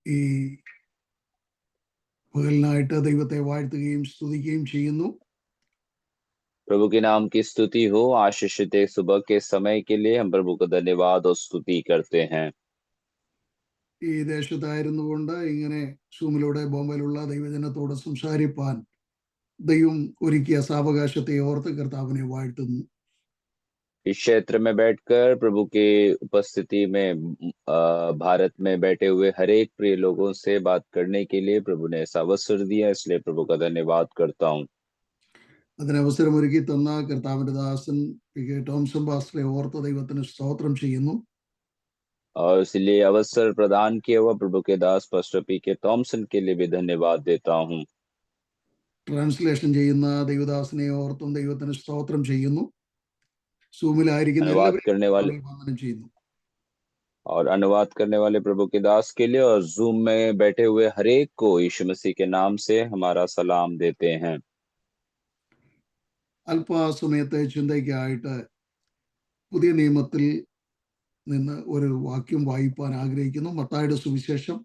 ഈ പകലിനായിട്ട് ദൈവത്തെ വാഴ്ത്തുകയും സ്തുതിക്കുകയും ചെയ്യുന്നു. प्रभु के नाम की स्तुति हो। आशीषित एक सुबह के समय के लिए हम प्रभु को धन्यवाद और स्तुति करते हैं। ഈ ദേശത്തായിരുന്നു കൊണ്ട് ഇങ്ങനെ സൂമിലൂടെ ബോംബെയിലുള്ള ദൈവജനത്തോട് സംസാരിപ്പാൻ ദൈവം ഒരുക്കിയ സാവകാശത്തെ ഓർത്ത് കർത്താവിനെ വാഴ്ത്തുന്നു. इस क्षेत्र में बैठकर प्रभु के उपस्थिति में भारत में बैठे हुए हर एक प्रिय लोगों से बात करने के लिए प्रभु ने ऐसा अवसर दिया, इसलिए प्रभु का धन्यवाद करता हूँ। അതിനവസരമൊരുക്കി തന്ന കർത്താവിന്റെ ദാസൻ പി കെ ടോംസൺ പാസ്റ്ററെ ഓർത്ത് ദൈവത്തിന് സ്തോത്രം ചെയ്യുന്നു. और इसलिए अवसर प्रदान किया हुआ प्रभु के दास पास्टर पी के थॉमसन के लिए भी धन्यवाद देता हूँ। ട്രാൻസ്ലേഷൻ ചെയ്യുന്ന ദൈവദാസനെ ഓർത്തും ദൈവത്തിന് സ്തോത്രം ചെയ്യുന്നു. സൂമിലായിരിക്കുന്ന എല്ലാവരെയും വന്ദനം ചെയ്യുന്നു. और अनुवाद करने वाले प्रभु के दास के लिए और जूम में बैठे हुए हरेक को यीशु मसीह के नाम से हमारा सलाम देते हैं। അല്പസമയത്തെ ചിന്തയ്ക്കായിട്ട് പുതിയ നിയമത്തിൽ നിന്ന് ഒരു വാക്യം വായിപ്പാൻ ആഗ്രഹിക്കുന്നു. മത്തായിയുടെ സുവിശേഷം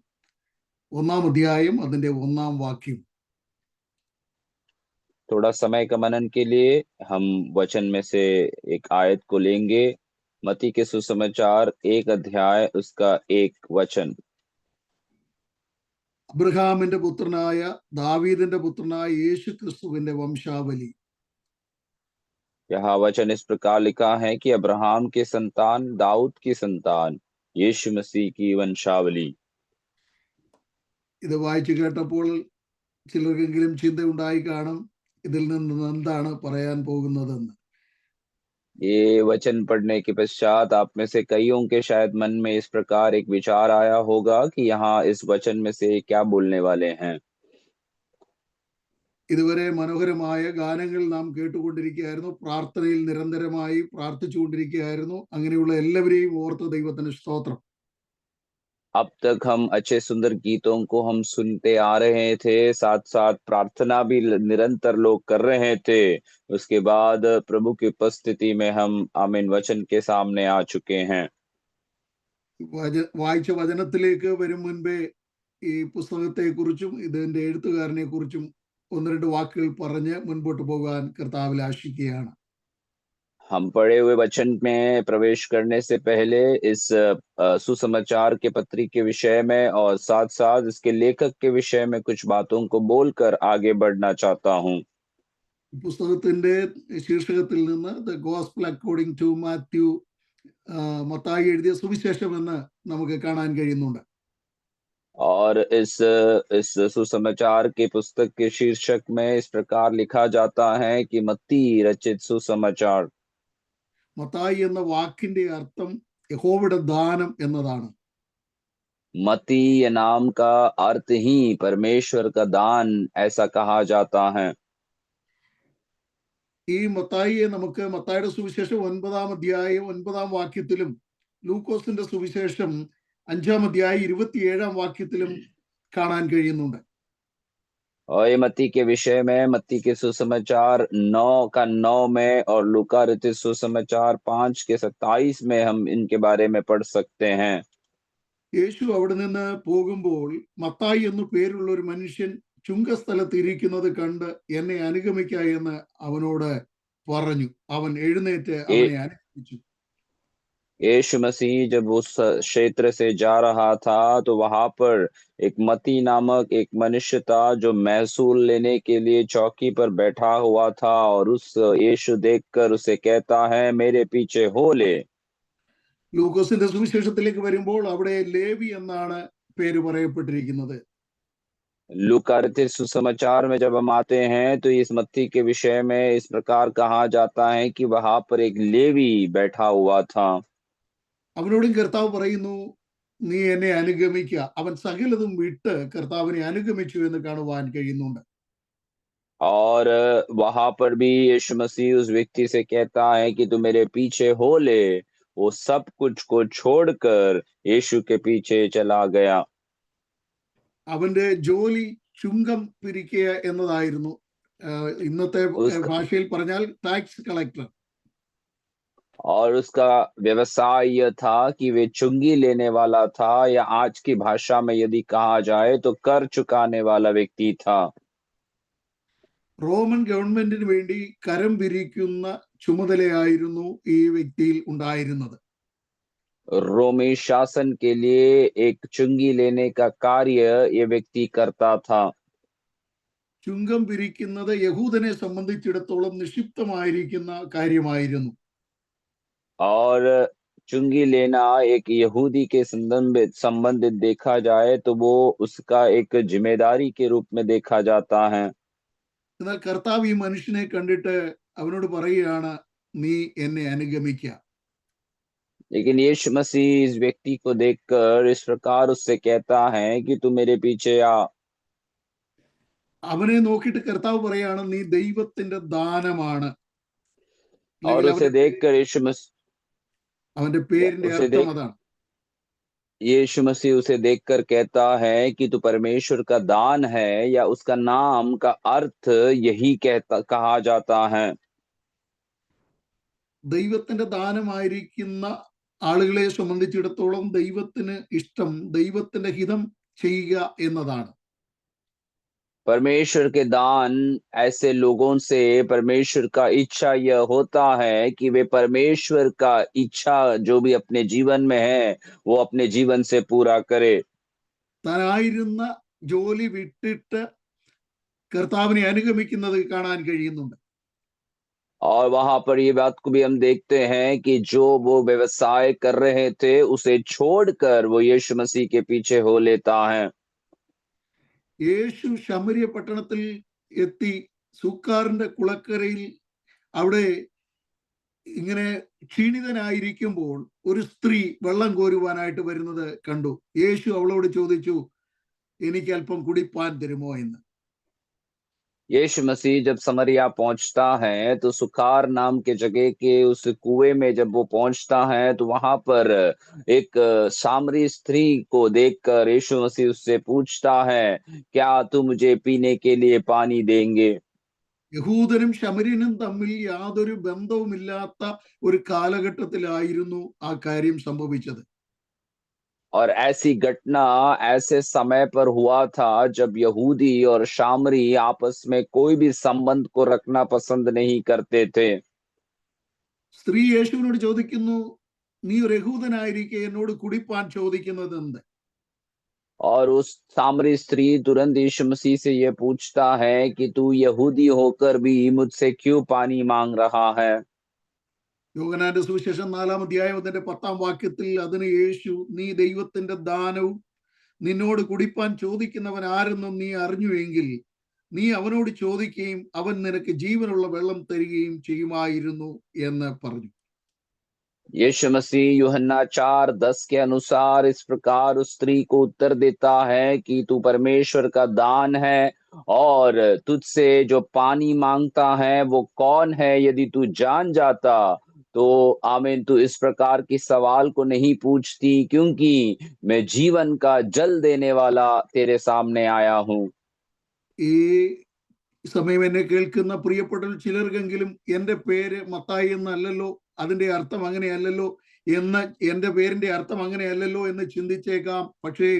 1-ാം അധ്യായം അതിന്റെ 1-ാം വാക്യം. थोड़ा समय का मनन के लिए हम वचन में से एक आयत को लेंगे। मत्ती के सुसमाचार 1 अध्याय उसका 1 वचन। അബ്രഹാമിന്റെ പുത്രനായ ദാവീദിന്റെ പുത്രനായ യേശു ക്രിസ്തുവിന്റെ വംശാവലി. यहाँ वचन इस प्रकार लिखा है कि अब्राहम के संतान, दाऊद की संतान, यीशु मसीह की वंशावली। ഇത് വായിച്ചു കേട്ടപ്പോൾ ചിലർക്കെങ്കിലും ചിന്ത ഉണ്ടായി കാണും, ഇതിൽ നിന്ന് എന്താണ് പറയാൻ പോകുന്നതെന്ന്. ये वचन पढ़ने के पश्चात आप में से कईयों के शायद मन में इस प्रकार एक विचार आया होगा कि यहाँ इस वचन में से क्या बोलने वाले हैं। ഇതുവരെ മനോഹരമായ ഗാനങ്ങൾ നാം കേട്ടുകൊണ്ടിരിക്കുകയായിരുന്നു, പ്രാർത്ഥനയിൽ നിരന്തരമായി പ്രാർത്ഥിച്ചുകൊണ്ടിരിക്കുകയായിരുന്നു. അങ്ങനെയുള്ള എല്ലാവരെയും ഓർത്ത് ദൈവത്തിന് സ്തോത്രം. अब तक हम अच्छे सुंदर गीतों को हम सुनते आ रहे थे, साथ साथ प्रार्थना भी निरंतर लोग कर रहे थे। उसके बाद प्रभु की उपस्थिति में हम आमीन वचन के सामने आ चुके हैं। വായിച്ച വചനത്തിലേക്ക് വരും മുൻപേ ഈ പുസ്തകത്തെ കുറിച്ചും ഇതിന്റെ എഴുത്തുകാരനെ കുറിച്ചും 1-2 വാക്കുകൾ പറഞ്ഞ് മുൻപോട്ട് പോകാൻ കർത്താവിൽ ആശിക്കുകയാണ്. हम पढ़े हुए वचन में प्रवेश करने से पहले इस सुसमाचार के पत्री के विषय में और साथ साथ इसके लेखक के विषय में कुछ बातों को बोलकर आगे बढ़ना चाहता हूँ। പുസ്തകത്തിന്റെ ശീർഷകത്തിൽ നിന്ന് the gospel according to Matthew, Mathai എഴുതിയ സുവിശേഷം എന്ന് നമുക്ക് കാണാൻ കഴിയുന്നുണ്ട്. और इस सुसमाचार के पुस्तक के शीर्षक में इस प्रकार लिखा जाता है कि मत्ती रचित सुसमाचार। മത്തായി എന്ന വാക്കിന്റെ അർത്ഥം യഹോവയുടെ ദാനം എന്നതാണ്. मत्ती या नाम का अर्थ ही परमेश्वर का दान ऐसा कहा जाता है। ഈ മത്തായിയെ നമുക്ക് മത്തായിയുടെ സുവിശേഷം 9-ാം അധ്യായം 9-ാം വാക്യത്തിലും ലൂക്കോസിന്റെ സുവിശേഷം 5-ാം അധ്യായം 27-ാം വാക്യത്തിലും കാണാൻ കഴിയുന്നുണ്ട്. और ये मत्ती के विषय में मत्ती के सुसमाचार 9 में और लूका रचित सुसमाचार 5 के 27 में हम इनके बारे में पढ़ सकते हैं। യേശു അവിടെ നിന്ന് പോകുമ്പോൾ മത്തായി എന്നു പേരുള്ള ഒരു മനുഷ്യൻ ചുങ്കസ്ഥലത്ത് ഇരിക്കുന്നത് കണ്ട് എന്നെ അനുഗമിക്ക എന്ന് അവനോട് പറഞ്ഞു. അവൻ എഴുന്നേറ്റ് അവനെ അനുഗമിച്ചു. यीशु मसीह जब उस क्षेत्र से जा रहा था तो वहां पर एक मत्ती नामक एक मनुष्य था जो महसूल लेने के लिए चौकी पर बैठा हुआ था, और उस यीशु देखकर उसे कहता है मेरे पीछे हो ले। ലൂക്കോസിന്റെ സുവിശേഷത്തിലേക്ക് വരുമ്പോൾ അവിടെ ലേവി എന്നാണ് പേര് പറയപ്പെട്ടിരിക്കുന്നത്. लूका रचित सुसमाचार में जब हम आते हैं तो इस मत्ती के विषय में इस प्रकार कहा जाता है कि वहां पर एक लेवी बैठा हुआ था। അവനോടും കർത്താവ് പറയുന്നു, നീ എന്നെ അനുഗമിക്കുക. അവൻ സകലതും വിട്ട് കർത്താവിനെ അനുഗമിച്ചു എന്ന് കാണുവാൻ കഴിയുന്നുണ്ട്. और वहां पर भी यीशु मसीह उस व्यक्ति से कहता है कि तू मेरे पीछे हो ले। वो सब कुछ को छोड़कर यीशु के पीछे चला गया। അവന്റെ ജോലി ചുങ്കം പിരിക്കുക എന്നതായിരുന്നു. ഇന്നത്തെ ഭാഷയിൽ പറഞ്ഞാൽ ടാക്സ് കളക്ടർ. और उसका व्यवसाय यह था कि वे चुंगी लेने वाला था, या आज की भाषा में यदि कहा जाए तो कर चुकाने वाला व्यक्ति था। റോമൻ ഗവൺമെന്റിന് വേണ്ടി കരം പിരിക്കുന്ന ചുമതലയായിരുന്നു ഈ വ്യക്തിയിൽ ഉണ്ടായിരുന്നത്. रोमी शासन के लिए एक चुंगी लेने का कार्य ये व्यक्ति करता था। ചുങ്കം പിരിക്കുന്നത് യഹൂദനെ സംബന്ധിച്ചിടത്തോളം നിക്ഷിപ്തമായിരിക്കുന്ന കാര്യമായിരുന്നു. और चुंगी लेना एक यहूदी के संबंधित देखा जाए तो वो उसका एक जिम्मेदारी के रूप में देखा जाता है। എന്നാൽ കർത്താവ് ഈ മനുഷ്യനെ കണ്ടിട്ട് അവനോട് പറയുകയാണ്, നീ എന്നെ അനുഗമിക്കുക. लेकिन यीशु मसीह इस व्यक्ति को देखकर इस प्रकार उससे कहता है कि तू मेरे पीछे आ। അവനെ നോക്കിയിട്ട് കർത്താവ് പറയാണ്, നീ ദൈവത്തിന്റെ ദാനമാണ്. और അല്ലെങ്കിൽ उसे देखकर അവന്റെ പേരിന്റെ उसे അർത്ഥം देख അതാണ്. यीशु मसीह उसे देखकर कहता है कि तू परमेश्वर का दान है, या उसका नाम का अर्थ यही कहा जाता है। ദൈവത്തിന്റെ ദാനമായിരിക്കുന്ന ആളുകളെ സംബന്ധിച്ചിടത്തോളം ദൈവത്തിന് ഇഷ്ടം ദൈവത്തിന്റെ ഹിതം ചെയ്യുക എന്നതാണ്. परमेश्वर के दान ऐसे लोगों से परमेश्वर का इच्छा यह होता है कि वे परमेश्वर का इच्छा जो भी अपने जीवन में है वो अपने जीवन से पूरा करे। താനായിരുന്ന ജോലി വിട്ടിട്ട് കർത്താവിനെ അനുഗമിക്കുന്നത് കാണാൻ കഴിയുന്നുണ്ട്. और वहां पर ये बात को भी हम देखते हैं कि जो वो व्यवसाय कर रहे थे उसे छोड़कर वो यीशु मसीह के पीछे हो लेता है। യേശു ശമരിയ പട്ടണത്തിൽ എത്തി സൂക്കാറിന്റെ കുളക്കരയിൽ അവിടെ ഇങ്ങനെ ക്ഷീണിതനായിരിക്കുമ്പോൾ ഒരു സ്ത്രീ വെള്ളം കോരുവാനായിട്ട് വരുന്നത് കണ്ടു. യേശു അവളോട് ചോദിച്ചു, എനിക്ക് അല്പം കുടിപ്പാൻ തരുമോ എന്ന്. यीशु मसीह जब समरिया पहुंचता है तो सुखार नाम के जगह के उस कुएं में जब वो पहुंचता है तो वहां पर एक सामरी स्त्री को देखकर यीशु मसीह उससे पूछता है, क्या तू मुझे पीने के लिए पानी देंगे। യഹൂദനും ശമര്യനും തമ്മിൽ യാതൊരു ബന്ധവുമില്ലാത്ത ഒരു കാലഘട്ടത്തിലായിരുന്നു ആ കാര്യം സംഭവിച്ചത്. और ऐसी घटना ऐसे समय पर हुआ था जब यहूदी और शामरी आपस में कोई भी संबंध को रखना पसंद नहीं करते थे। സ്ത്രീ യേശുവിനോട് ചോദിക്കുന്നു, നീ ഒരു യഹൂദനായിരിക്കെ എന്നോട് കുടിപ്പാൻ ചോദിക്കുന്നത് എന്ത്? और उस सामरी स्त्री तुरंत यीशु मसीह से यह पूछता है कि तू यहूदी होकर भी मुझसे क्यों पानी मांग रहा है। യോഹന്നാന്റെ സുവിശേഷം 4-ാം അധ്യായം അതിന്റെ 10-ാം വാക്യത്തിൽ അതിന് യേശു, നീ ദൈവത്തിന്റെ ദാനവും നിന്നോട് കുടിപ്പാൻ ചോദിക്കുന്നവൻ ആരെന്നും നീ അറിഞ്ഞുവെങ്കിൽ നീ അവനോട് ചോദിക്കുകയും അവൻ നിനക്ക് ജീവനുള്ള വെള്ളം തരികയും ചെയ്യുമായിരുന്നു എന്ന് പറഞ്ഞു. यीशु मसीह यूहन्ना 4:10 के अनुसार इस प्रकार उस स्त्री को उत्तर देता है कि तू परमेश्वर का दान है, और तुझसे जो पानी मांगता है वो कौन है, यदि तू जान जाता तो आमीन तू इस प्रकार की सवाल को नहीं पूछती, क्योंकि मैं जीवन का जल देने वाला तेरे सामने आया हूँ। ഈ സമയം എന്നെ കേൾക്കുന്ന പ്രിയപ്പെട്ട ചിലർക്കെങ്കിലും എൻ്റെ പേര് മത്തായി എന്നല്ലല്ലോ, അതിന്റെ അർത്ഥം അങ്ങനെയല്ലല്ലോ എന്ന്, എൻ്റെ പേരിന്റെ അർത്ഥം അങ്ങനെയല്ലല്ലോ എന്ന് ചിന്തിച്ചേക്കാം. പക്ഷേ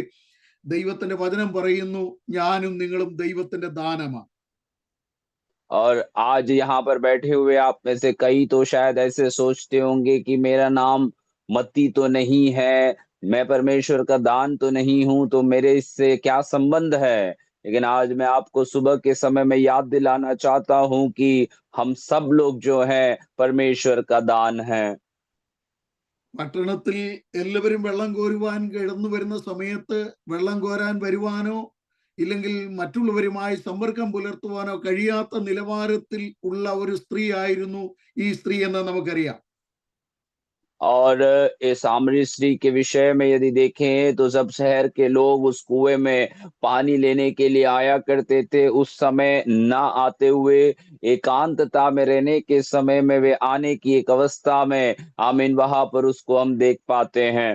ദൈവത്തിന്റെ വചനം പറയുന്നു, ഞാനും നിങ്ങളും ദൈവത്തിന്റെ ദാനമാണ്. और आज यहाँ पर बैठे हुए आप में से कई तो शायद ऐसे सोचते होंगे कि मेरा नाम मत्ती तो नहीं है, मैं परमेश्वर का दान तो नहीं हूँ, तो मेरे इससे क्या संबंध है। लेकिन आज मैं आपको सुबह के समय में याद दिलाना चाहता हूँ कि हम सब लोग जो है परमेश्वर का दान है। പട്ടണത്തിൽ എല്ലാവരും വെള്ളം കോരുവാൻ കിടന്നു വരുന്ന സമയത്ത് വെള്ളം കോരാൻ വരുവാനോ ഇല്ലെങ്കിൽ മറ്റുള്ളവരുമായി സമ്പർക്കം പുലർത്തുവാനോ കഴിയാത്ത നിലവാരത്തിൽ ഉള്ള ഒരു സ്ത്രീ ആയിരുന്നു ഈ സ്ത്രീ എന്ന് നമുക്കറിയാം. और इस सामरी स्त्री के विषय में यदि देखें तो सब शहर के लोग उस कुएं में पानी लेने के लिए आया करते थे। उस समय ना आते हुए एकांतता में रहने के समय में वे आने की एक अवस्था में आमीन वहां पर उसको हम देख पाते हैं।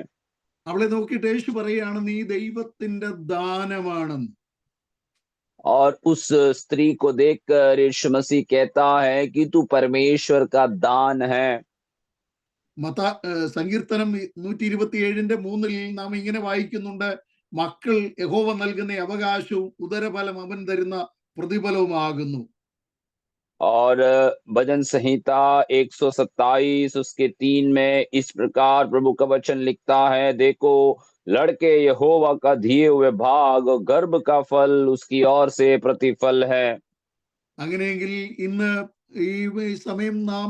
അവളെ നോക്കിയിട്ട് യേശു പറയാണ്, നീ ദൈവത്തിന്റെ ദാനമാണെന്ന്. और उस स्त्री को देखकर यीशु मसीह कहता है कि तू परमेश्वर का दान है। സങ്കീർത്തനം 127:3 നാം ഇങ്ങനെ വായിക്കുന്നുണ്ട്, മക്കൾ യഹോവ നൽകുന്ന അവകാശവും ഉദരഫലം അവൻ തരുന്ന പ്രതിഫലവുമാകുന്നു. और भजन संहिता 127 उसके 3 में इस प्रकार प्रभु का वचन लिखता है, देखो लड़के यहोवा का दिए हुए भाग और गर्भ का फल उसकी ओर से प्रतिफल है। അങ്ങനെയെങ്കിൽ ഇന്ന് ഈ സമയം നാം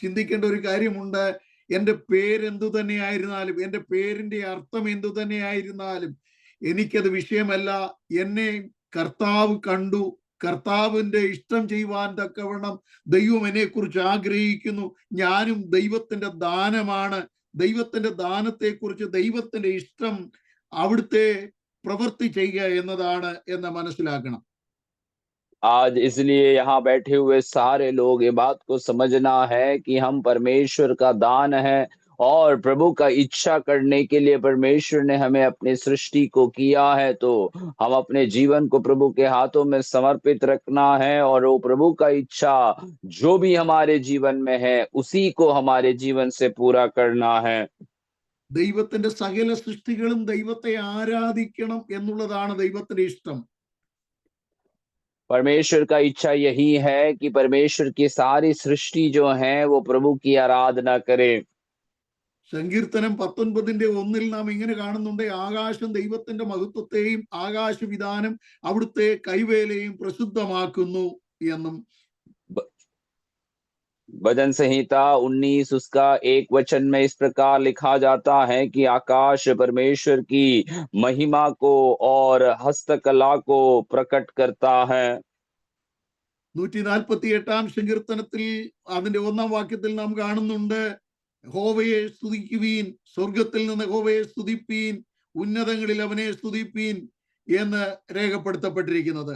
ചിന്തിക്കേണ്ട ഒരു കാര്യമുണ്ട്. എൻ്റെ പേരെന്തു തന്നെയായിരുന്നാലും, എൻ്റെ പേരിന്റെ അർത്ഥം എന്തു തന്നെയായിരുന്നാലും എനിക്കത് വിഷയമല്ല. എന്നെ കർത്താവ് കണ്ടു, കർത്താവിന്റെ ഇഷ്ടം ചെയ്യുവാൻ തക്കവണ്ണം ദൈവം എന്നെക്കുറിച്ച് ആഗ്രഹിക്കുന്നു. ഞാനും ദൈവത്തിന്റെ ദാനമാണ്. ദൈവത്തിന്റെ ദാനത്തെക്കുറിച്ച്, ദൈവത്തിന്റെ ഇഷ്ടം അവിടുത്തെ പ്രവൃത്തി ചെയ്യുക എന്നതാണ് എന്ന് മനസ്സിലാക്കണം. आज इसलिए यहाँ बैठे हुए सारे लोग ये बात को समझना है कि हम परमेश्वर का दान है और प्रभु का इच्छा करने के लिए परमेश्वर ने हमें अपनी सृष्टि को किया है, तो हम अपने जीवन को प्रभु के हाथों में समर्पित रखना है और वो प्रभु का इच्छा जो भी हमारे जीवन में है उसी को हमारे जीवन से पूरा करना है। ദൈവത്തിന്റെ സകല സൃഷ്ടികളും ദൈവത്തെ ആരാധിക്കണം എന്നുള്ളതാണ് ദൈവത്തിന്റെ ഇഷ്ടം. परमेश्वर का इच्छा यही है कि परमेश्वर की सारी सृष्टि जो है वो प्रभु की आराधना करे। സങ്കീർത്തനം 19:1 നാം ഇങ്ങനെ കാണുന്നുണ്ട്, ആകാശം ദൈവത്തിന്റെ മഹത്വത്തെയും ആകാശവിധാനം അവിടുത്തെ കൈവേലയും പ്രസിദ്ധമാക്കുന്നു എന്നും. भजन संहिता 19 उसका 1 वचन में इस प्रकार लिखा जाता है कि आकाश परमेश्वर की महिमा को और हस्तकला को प्रकट करता है। 148 സങ്കീർത്തനത്തിൽ അതിന്റെ 1 വാക്യത്തിൽ നാം കാണുന്നുണ്ട്, യഹോവയെ സ്തുതിക്കുവീൻ, സ്വർഗത്തിൽ നിന്ന് യഹോവയെ സ്തുതിപ്പീൻ, ഉന്നതങ്ങളിൽ അവനെ സ്തുതിപ്പീൻ എന്ന് രേഖപ്പെടുത്തപ്പെട്ടിരിക്കുന്നത്.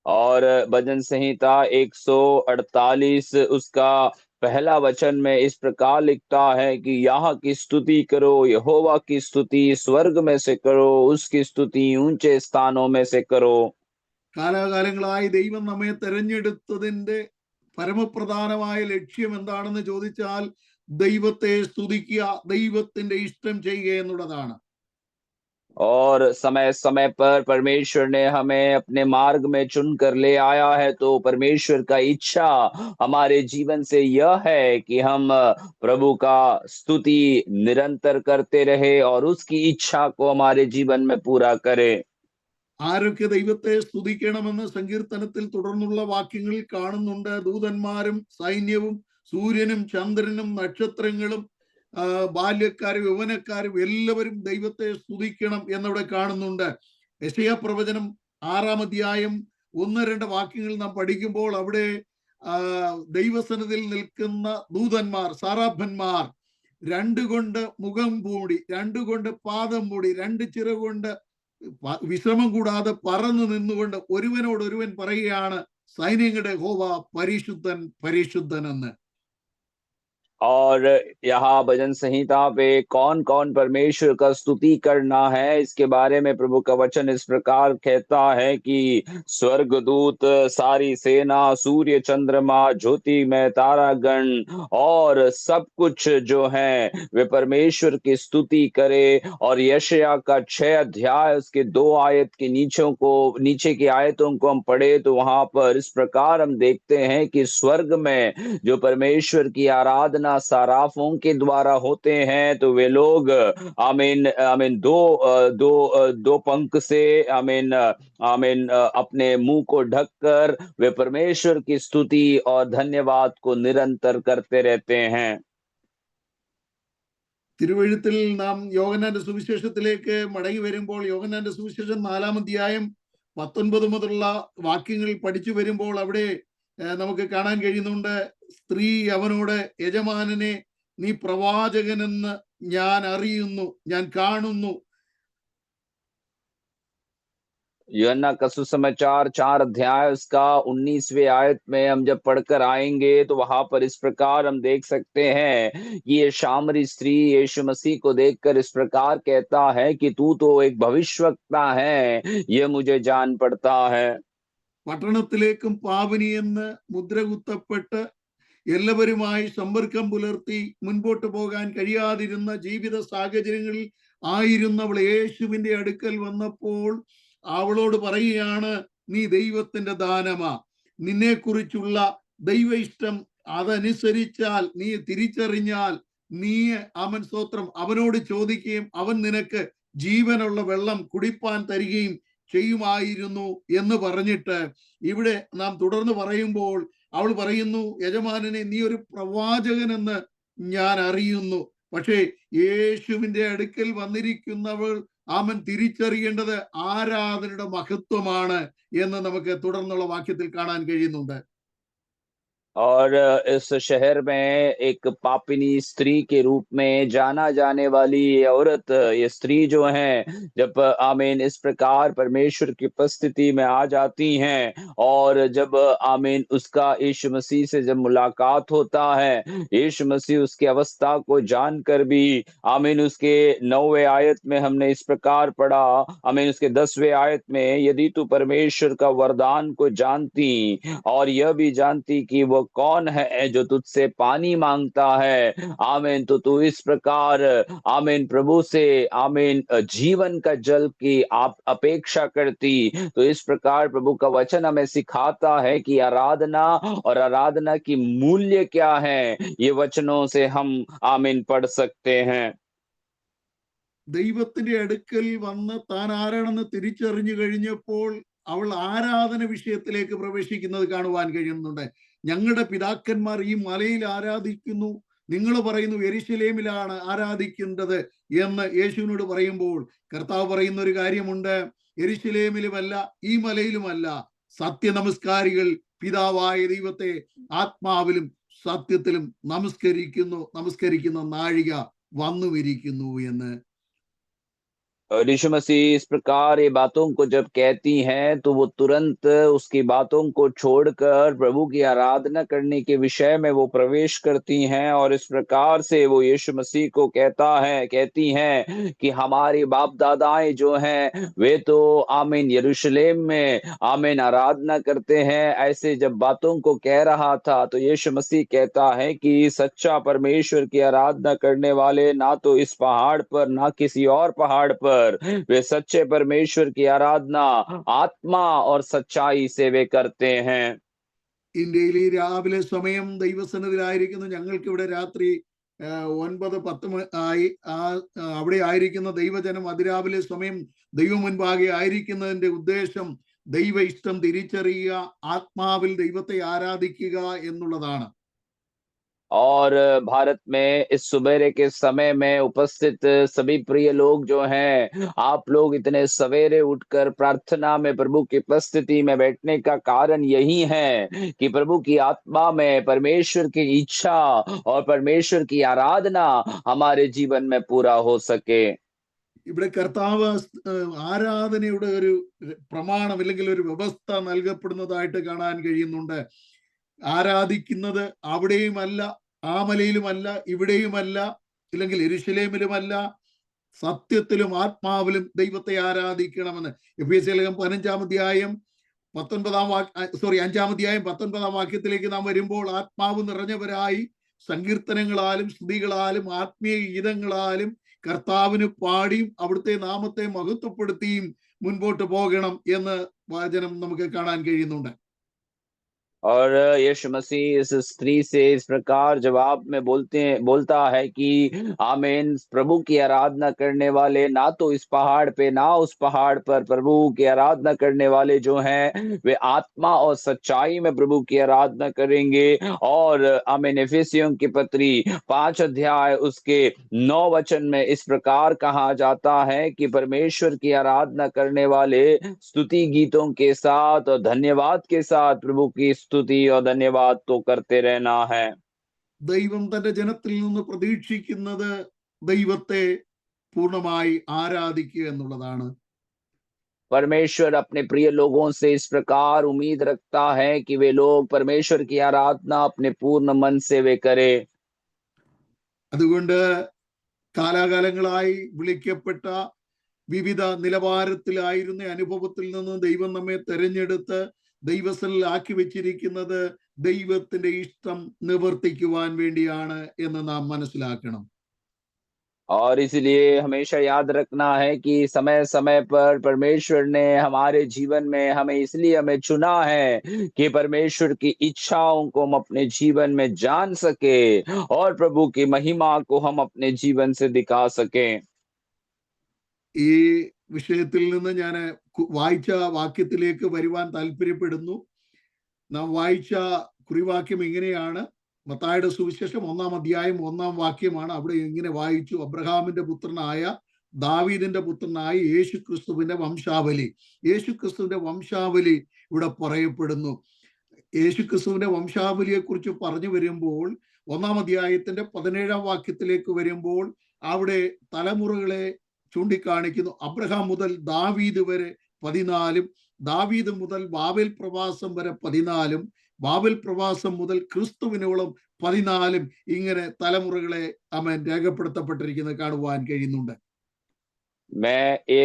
और भजन संहिता 148 उसका पहला वचन में इस प्रकार लिखता है कि यहाँ की स्तुति करो, यहोवा की स्तुति स्वर्ग में से करो, उसकी स्तुति ऊंचे स्थानों में से करो। കാലാകാലങ്ങളായി ദൈവം നമ്മെ തെരഞ്ഞെടുത്തതിന്റെ പരമപ്രധാനമായ ലക്ഷ്യം എന്താണെന്ന് ചോദിച്ചാൽ ദൈവത്തെ സ്തുതിക്കുക, ദൈവത്തിന്റെ ഇഷ്ടം ചെയ്യുക എന്നുള്ളതാണ്. और समय समय पर परमेश्वर ने हमें अपने मार्ग में चुन कर ले आया है, तो परमेश्वर का इच्छा हमारे जीवन से यह है कि हम प्रभु का स्तुति निरंतर करते रहे और उसकी इच्छा को हमारे जीवन में पूरा करें। ആരൊക്കെ ദൈവത്തെ സ്തുതിക്കണമെന്ന് സങ്കീർത്തനത്തിൽ തുടർന്നുള്ള വാക്യങ്ങളിൽ കാണുന്നുണ്ട്. ദൂതന്മാരും സൈന്യവും സൂര്യനും ചന്ദ്രനും നക്ഷത്രങ്ങളും ബാല്യക്കാരും യൗവനക്കാരും എല്ലാവരും ദൈവത്തെ സ്തുതിക്കണം എന്നവിടെ കാണുന്നുണ്ട്. യെശയ്യാ പ്രവചനം 6-ാം അധ്യായം 1-2 വാക്യങ്ങൾ നാം പഠിക്കുമ്പോൾ അവിടെ ദൈവസന്നിധിയിൽ നിൽക്കുന്ന ദൂതന്മാർ, സാറാഭന്മാർ, 2 കൊണ്ട് മുഖം മൂടി, 2 കൊണ്ട് പാദം മൂടി, 2 ചിറകുകൊണ്ട് വിശ്രമം കൂടാതെ പറന്നു നിന്നുകൊണ്ട് ഒരുവനോടൊരുവൻ പറയുകയാണ്, സൈന്യങ്ങളുടെ യഹോവ പരിശുദ്ധൻ പരിശുദ്ധൻ എന്ന്. और यहाँ भजन संहिता पे कौन कौन परमेश्वर का स्तुति करना है, इसके बारे में प्रभु का वचन इस प्रकार कहता है कि स्वर्गदूत, सारी सेना, सूर्य चंद्रमा, ज्योतिमय तारागण और सब कुछ जो है वे परमेश्वर की स्तुति करे। और यशायाह का 6 अध्याय उसके 2 आयत के नीचे की आयतों को हम पढ़े तो वहां पर इस प्रकार हम देखते हैं कि स्वर्ग में जो परमेश्वर की आराधना साराफों के द्वारा होते हैं, तो वे लोग आमीन आमीन दो पंख से आमीन आमीन अपने मुंह को ढककर वे परमेश्वर की स्तुति और धन्यवाद को निरंतर करते रहते हैं। തിരുവെഴുത്തിൽ നാം യോഹന്നാന്റെ സുവിശേഷത്തിലേക്ക് മടങ്ങി വരുമ്പോൾ, യോഹന്നാന്റെ സുവിശേഷം 4-ാം അധ്യായം 19 മുതലുള്ള വാക്യങ്ങൾ പഠിച്ചു വരുമ്പോൾ അവിടെ നമുക്ക് കാണാൻ കഴിയുന്നുണ്ട്, സ്ത്രീ അവനോട്, യജമാനനെ നീ പ്രവാചകനെന്ന് ഞാൻ അറിയുന്നു, ഞാൻ കാണുന്നു. यूहन्ना का सुसमाचार 4 अध्याय उसका 19वें आयत में हम जब पढ़कर आएंगे तो वहां पर इस प्रकार हम देख सकते हैं कि ये शामरी स्त्री यीशु मसीह को देखकर इस प्रकार कहता है कि तू तो एक भविष्यवक्ता है, ये मुझे जान पड़ता है। പട്ടണത്തിലേക്കും പാവനി എന്ന് മുദ്ര കുത്തപ്പെട്ട് എല്ലാവരുമായി സമ്പർക്കം പുലർത്തി മുൻപോട്ട് പോകാൻ കഴിയാതിരുന്ന ജീവിത സാഹചര്യങ്ങളിൽ ആയിരുന്നവൾ യേശുവിന്റെ അടുക്കൽ വന്നപ്പോൾ അവളോട് പറയുകയാണ്, നീ ദൈവത്തിന്റെ ദാനമാ, നിന്നെക്കുറിച്ചുള്ള ദൈവ ഇഷ്ടം അതനുസരിച്ചാൽ നീ തിരിച്ചറിഞ്ഞാൽ നീ അവൻ സ്തോത്രം അവനോട് ചോദിക്കുകയും അവൻ നിനക്ക് ജീവനുള്ള വെള്ളം കുടിപ്പാൻ തരികയും ചെയ്യുമായിരുന്നു എന്ന് പറഞ്ഞിട്ട് ഇവിടെ നാം തുടർന്ന് പറയുമ്പോൾ അവൾ പറയുന്നു, യജമാനനെ, നീ ഒരു പ്രവാചകനെന്ന് ഞാൻ അറിയുന്നു. പക്ഷേ യേശുവിന്റെ അടുക്കൽ വന്നിരിക്കുന്നവൾ അവൻ തിരിച്ചറിയേണ്ടത് ആരാധനയുടെ മഹത്വമാണ് എന്ന് നമുക്ക് തുടർന്നുള്ള വാക്യത്തിൽ കാണാൻ കഴിയുന്നുണ്ട്. और इस शहर में एक पापिनी स्त्री के रूप में जाना जाने वाली ये औरत, ये स्त्री जो है, जब आमीन इस प्रकार परमेश्वर की उपस्थिति में आ जाती हैं और जब आमीन उसका यीशु मसीह से जब मुलाकात होता है, यीशु मसीह उसकी अवस्था को जानकर भी आमीन उसके 9वें आयत में हमने इस प्रकार पढ़ा, आमीन उसके 10वें आयत में, यदि तू परमेश्वर का वरदान को जानती और यह भी जानती कि वो कौन है जो तुझसे पानी मांगता है, आमीन, तो तू इस प्रकार आमीन प्रभु से आमीन जीवन का जल की आप अपेक्षा करती। तो इस प्रकार प्रभु का वचन हमें सिखाता है कि आराधना और आराधना की मूल्य क्या है, ये वचनों से हम आमीन पढ़ सकते हैं। ദൈവത്തിന്റെ അടുക്കൽ വന്ന് താൻ ആരാണെന്ന് തിരിച്ചറിഞ്ഞു കഴിഞ്ഞപ്പോൾ അവൾ ആരാധന വിഷയത്തിലേക്ക് പ്രവേശിക്കുന്നത് കാണുവാൻ കഴിയുന്നുണ്ട്. ഞങ്ങളുടെ പിതാക്കന്മാർ ഈ മലയിൽ ആരാധിക്കുന്നു, നിങ്ങൾ പറയുന്നു യെരുശലേമിലാണ് ആരാധിക്കേണ്ടത് എന്ന് യേശുവിനോട് പറയുമ്പോൾ കർത്താവ് പറയുന്ന ഒരു കാര്യമുണ്ട്, യെരുശലേമിലുമല്ല ഈ മലയിലുമല്ല, സത്യനമസ്കാരികൾ പിതാവായ ദൈവത്തെ ആത്മാവിലും സത്യത്തിലും നമസ്കരിക്കുന്ന നാഴിക വന്നുമിരിക്കുന്നു എന്ന്. और यीशु मसीह इस प्रकार ये बातों को जब कहती हैं तो वो तुरंत उसकी बातों को छोड़कर प्रभु की आराधना करने के विषय में वो प्रवेश करती हैं और इस प्रकार से वो यीशु मसीह को कहती हैं कि हमारे बाप दादाएं जो हैं वे तो आमीन यरूशलेम में आमीन आराधना करते हैं। ऐसे जब बातों को कह रहा था तो यीशु मसीह कहता है कि सच्चा परमेश्वर की आराधना करने वाले ना तो इस पहाड़ पर ना किसी और पहाड़ पर, वे सच्चे परमेश्वर की आराधना आत्मा और सच्चाई से वे करते हैं। ഇന്ത്യയിൽ ഈ രാവിലെ സമയം ദൈവസന്നിധിയിലായിരിക്കുന്നു. ഞങ്ങൾക്ക് ഇവിടെ രാത്രി 9-10 ആയി. അവിടെ ആയിരിക്കുന്ന ദൈവജനം അതിരാവിലെ സമയം ദൈവം മുൻപാകെ ആയിരിക്കുന്നതിന്റെ ഉദ്ദേശം ദൈവ ഇഷ്ടം തിരിച്ചറിയുക, ആത്മാവിൽ ദൈവത്തെ ആരാധിക്കുക എന്നുള്ളതാണ്. और भारत में इस सुबेरे के समय में उपस्थित सभी प्रिय लोग जो हैं, आप लोग इतने सवेरे उठकर प्रार्थना में प्रभु की उपस्थिति में बैठने का कारण यही है कि प्रभु की आत्मा में परमेश्वर की इच्छा और परमेश्वर की आराधना हमारे जीवन में पूरा हो सके। ഇവിടെ കർത്താവ് ആരാധനയുടെ ഒരു പ്രമാണം അല്ലെങ്കിൽ ഒരു വ്യവസ്ഥ നൽകപ്പെടുന്നതായിട്ട് കാണാൻ കഴിയുന്നുണ്ട്. ആരാധിക്കുന്നത് അവിടെയുമല്ല, ആ മലയിലുമല്ല, ഇവിടെയുമല്ല, ഇല്ലെങ്കിൽ യെരുശലേമിലുമല്ല, സത്യത്തിലും ആത്മാവിലും ദൈവത്തെ ആരാധിക്കണമെന്ന്. എഫേസ്യ ലേഖനം 5-ാം അധ്യായം 19 വാക്യത്തിലേക്ക് നാം വരുമ്പോൾ, ആത്മാവ് നിറഞ്ഞവരായി സങ്കീർത്തനങ്ങളാലും സ്തുതികളാലും ആത്മീയ ഗീതങ്ങളാലും കർത്താവിന് പാടിയും അവിടുത്തെ നാമത്തെ മഹത്വപ്പെടുത്തിയും മുൻപോട്ട് പോകണം എന്ന് വചനം നമുക്ക് കാണാൻ കഴിയുന്നുണ്ട്. और यीशु मसीह इस स्त्री से इस प्रकार जवाब में बोलता है कि आमीन, प्रभु की आराधना करने वाले ना तो इस पहाड़ पे ना उस पहाड़ पर, प्रभु की आराधना करने वाले जो हैं वे आत्मा और सच्चाई में प्रभु की आराधना करेंगे। और आमीन, एफेसियों की पत्री 5 अध्याय उसके 9 वचन में इस प्रकार कहा जाता है कि परमेश्वर की आराधना करने वाले स्तुति गीतों के साथ और धन्यवाद के साथ प्रभु की स्तुति और धन्यवाद तो करते रहना है। ദൈവം തന്റെ ജനത്തിൽ നിന്ന് പ്രതീക്ഷിക്കുന്നത് ദൈവത്തെ പൂർണ്ണമായി ആരാധിക്കുക എന്നുള്ളതാണ്. परमेश्वर अपने प्रिय लोगों से इस प्रकार उम्मीद रखता है कि वे लोग परमेश्वर की आराधना अपने पूर्ण मन से वे करें। അതുകൊണ്ട് കാലാകാലങ്ങളായി വിളിക്കപ്പെട്ട വിവിധ നിലവാരത്തിലായിരുന്ന അനുഭവത്തിൽ നിന്ന് ദൈവം നമ്മെ തെരഞ്ഞെടുത്ത് ദൈവസനിൽ ആക്കി വെച്ചിരിക്കുന്നത് ദൈവത്തിന്റെ ഇഷ്ടം നിവർത്തിക്കുവാൻ വേണ്ടിയാണ് എന്ന് നാം മനസ്സിലാക്കണം. और इसलिए हमेशा याद रखना है कि समय समय पर परमेश्वर ने हमारे जीवन में हमें चुना है कि परमेश्वर की इच्छाओं को हम अपने जीवन में जान सके और प्रभु की महिमा को हम अपने जीवन से दिखा सकें। ഈ വിഷയത്തിൽ നിന്ന് ഞാൻ വായിച്ച വാക്യത്തിലേക്ക് വരുവാൻ താല്പര്യപ്പെടുന്നു. നാം വായിച്ച കുറിവാക്യം ഇങ്ങനെയാണ്. മത്തായിയുടെ സുവിശേഷം 1-ാം അധ്യായം 1-ാം വാക്യമാണ്. അവിടെ ഇങ്ങനെ വായിച്ചു: അബ്രഹാമിന്റെ പുത്രനായ ദാവീദിന്റെ പുത്രനായ യേശു ക്രിസ്തുവിന്റെ വംശാവലി. യേശു ക്രിസ്തുവിന്റെ വംശാവലി ഇവിടെ പറയപ്പെടുന്നു. യേശു ക്രിസ്തുവിന്റെ വംശാവലിയെ കുറിച്ച് പറഞ്ഞു വരുമ്പോൾ 1-ാം അധ്യായത്തിന്റെ 17-ാം വാക്യത്തിലേക്ക് വരുമ്പോൾ അവിടെ തലമുറകളെ ചൂണ്ടിക്കാണിക്കുന്നു. അബ്രഹാം മുതൽ ദാവീദ് വരെ 14, ദാവീദ് മുതൽ ബാബേൽ പ്രവാസം വരെ 14, ബാബേൽ പ്രവാസം മുതൽ ക്രിസ്തുവിനോളം 14, ഇങ്ങനെ തലമുറകളെ രേഖപ്പെടുത്തപ്പെട്ടിരിക്കുന്നത് കാണുവാൻ കഴിയുന്നുണ്ട്. मैं ये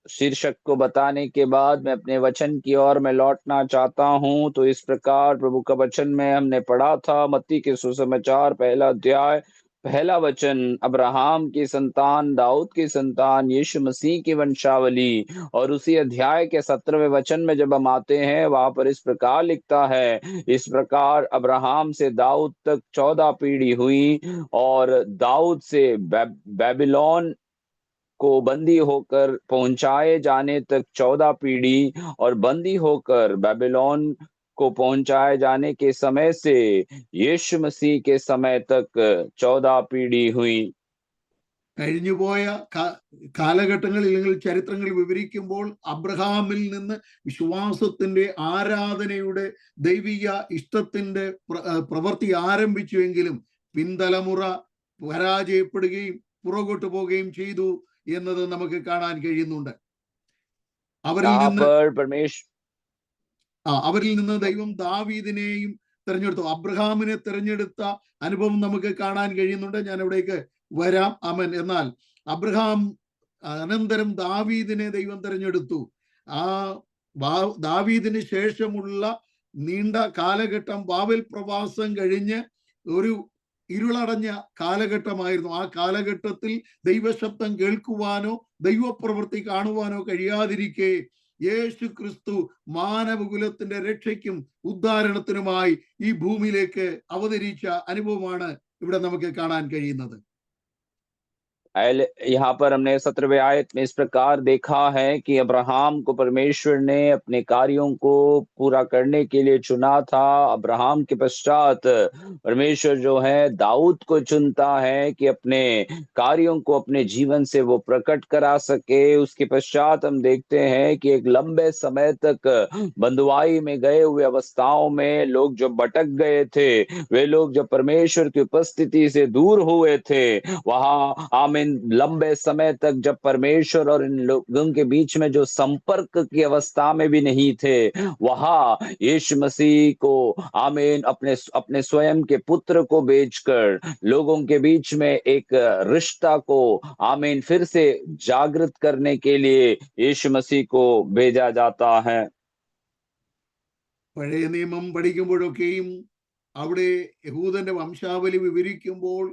शीर्षक को बताने के बाद मैं अपने वचन की ओर में लौटना चाहता हूं। तो इस प्रकार प्रभु का वचन में हमने पढ़ा था मत्ती के सुसमाचार 1 अध्याय 1 वचन, अब्राहम की संतान, दाऊद की संतान, यीशु मसीह की वंशावली। और उसी अध्याय के 17वें वचन में जब हम आते हैं वहां पर इस प्रकार लिखता है, इस प्रकार अब्राहम से दाऊद तक 14 पीढ़ी हुई और दाऊद से बेबीलोन को बंदी होकर पहुंचाए जाने तक 14 पीढ़ी और बंदी होकर बेबीलोन को पहुंचाए जाने के समय से यीशु मसीह के समय तक 14 पीढ़ी हुई। കഴിഞ്ഞുപോയ കാലഘട്ടങ്ങളിൽ അല്ലെങ്കിൽ ചരിത്രങ്ങൾ വിവരിക്കുമ്പോൾ അബ്രഹാമിൽ നിന്ന് വിശ്വാസത്തിന്റെ, ആരാധനയുടെ, ദൈവിക ഇഷ്ടത്തിന്റെ പ്രവൃത്തി ആരംഭിച്ചുവെങ്കിലും പിൻതലമുറ പരാജയപ്പെടുകയും പുറകോട്ട് പോവുകയും ചെയ്തു എന്നത് നമുക്ക് കാണാൻ കഴിയുന്നുണ്ട്. അവരിൽ നിന്ന് ദൈവം ദാവീദിനെയും തിരഞ്ഞെടുത്തു. അബ്രഹാമിനെ തിരഞ്ഞെടുത്ത അനുഭവം നമുക്ക് കാണാൻ കഴിയുന്നുണ്ട്. ഞാൻ അവിടേക്ക് വരാം. ആമേൻ. എന്നാൽ അബ്രഹാം അനന്തരം ദാവീദിനെ ദൈവം തിരഞ്ഞെടുത്തു. ആ ദാവീദിന് ശേഷമുള്ള നീണ്ട കാലഘട്ടം ബാബേൽ പ്രവാസം കഴിഞ്ഞ് ഒരു ഇരുളടഞ്ഞ കാലഘട്ടമായിരുന്നു. ആ കാലഘട്ടത്തിൽ ദൈവശബ്ദം കേൾക്കുവാനോ ദൈവപ്രവൃത്തി കാണുവാനോ കഴിയാതിരിക്കെ യേശു ക്രിസ്തു മാനവകുലത്തിന്റെ രക്ഷയ്ക്കും ഉദ്ധാരണത്തിനുമായി ഈ ഭൂമിയിലേക്ക് അവതരിച്ച അനുഭവമാണ് ഇവിടെ നമുക്ക് കാണാൻ കഴിയുന്നത്. यहाँ पर हमने 17वें आयत में इस प्रकार देखा है कि अब्राहम को परमेश्वर ने अपने कार्यों को पूरा करने के लिए चुना था। अब्राहम के पश्चात परमेश्वर जो है दाऊद को चुनता है कि अपने कार्यों को अपने जीवन से वो प्रकट करा सके। उसके पश्चात हम देखते हैं कि एक लंबे समय तक बंधुआई में गए हुए अवस्थाओं में लोग जो भटक गए थे, वे लोग जब परमेश्वर की उपस्थिति से दूर हुए थे, वहां आमीन लंबे समय तक जब परमेश्वर और इन लोगों के बीच में जो संपर्क की अवस्था में भी नहीं थे, वहां यीशु मसीह को आमीन अपने स्वयं के पुत्र को भेजकर लोगों के बीच में एक रिश्ता को आमीन फिर से जागृत करने के लिए यीशु मसीह को भेजा जाता है। പഴയ നിയമം പഠിക്കുമ്പോഴൊക്കെയും അവിടെ യഹൂദന്റെ വംശാവലി വിവരിക്കുമ്പോൾ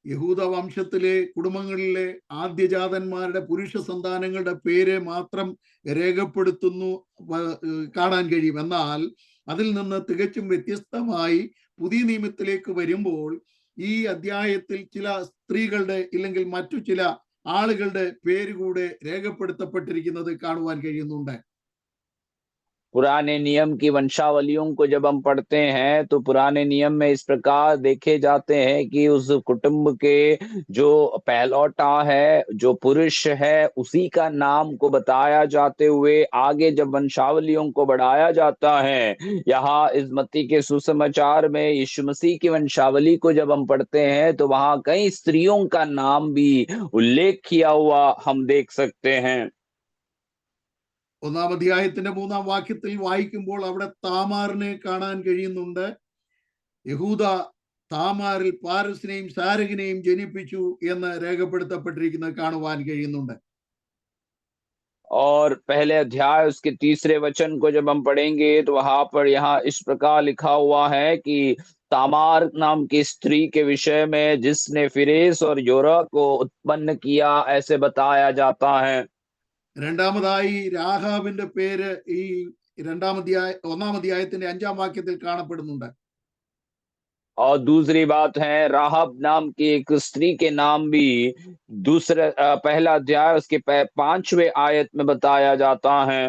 യഹൂദ വംശത്തിലെ കുടുംബങ്ങളിലെ ആദ്യജാതന്മാരുടെ പുരുഷ സന്താനങ്ങളുടെ പേര് മാത്രം രേഖപ്പെടുത്തുന്നു കാണാൻ കഴിയും. എന്നാൽ അതിൽ നിന്ന് തികച്ചും വ്യത്യസ്തമായി പുതിയ നിയമത്തിലേക്ക് വരുമ്പോൾ ഈ അധ്യായത്തിൽ ചില സ്ത്രീകളുടെ ഇല്ലെങ്കിൽ മറ്റു ചില ആളുകളുടെ പേര് കൂടെ രേഖപ്പെടുത്തപ്പെട്ടിരിക്കുന്നത് കാണുവാൻ കഴിയുന്നുണ്ട്. पुराने नियम की वंशावलियों को जब हम पढ़ते हैं तो पुराने नियम में इस प्रकार देखे जाते हैं कि उस कुटुंब के जो पहलौठा है, जो पुरुष है, उसी का नाम को बताया जाते हुए आगे जब वंशावलियों को बढ़ाया जाता है, यहाँ इस मत्ती के सुसमाचार में यीशु मसीह की वंशावली को जब हम पढ़ते हैं तो वहां कई स्त्रियों का नाम भी उल्लेख किया हुआ हम देख सकते हैं। 1-ാം അധ്യായത്തിന്റെ 3-ാം വാക്യത്തിൽ വായിക്കുമ്പോൾ അവിടെ താമാറിനെ കാണാൻ കഴിയുന്നുണ്ട്. യഹൂദ താമാറിൽ പാരസിനെയും സാരഗിനെയും ജനിപ്പിച്ചു എന്ന് രേഖപ്പെടുത്തപ്പെട്ടിരിക്കുന്നത് കാണുവാൻ കഴിയുന്നുണ്ട്. और पहले अध्याय उसके 3 वचन को जब हम पढ़ेंगे तो वहां पर यहाँ इस प्रकार लिखा हुआ है कि तामार नाम की स्त्री के विषय में जिसने फिरेस और योरा को उत्पन्न किया ऐसे बताया जाता है। രണ്ടാമതായി രാഹാബിന്റെ പേര് ഈ ഒന്നാം അധ്യായത്തിന്റെ 5-ാം വാക്യത്തിൽ കാണപ്പെടുന്നുണ്ട്. और दूसरी बात है राहब नाम की एक स्त्री के नाम भी पहला अध्याय उसके 5वें आयत में बताया जाता है।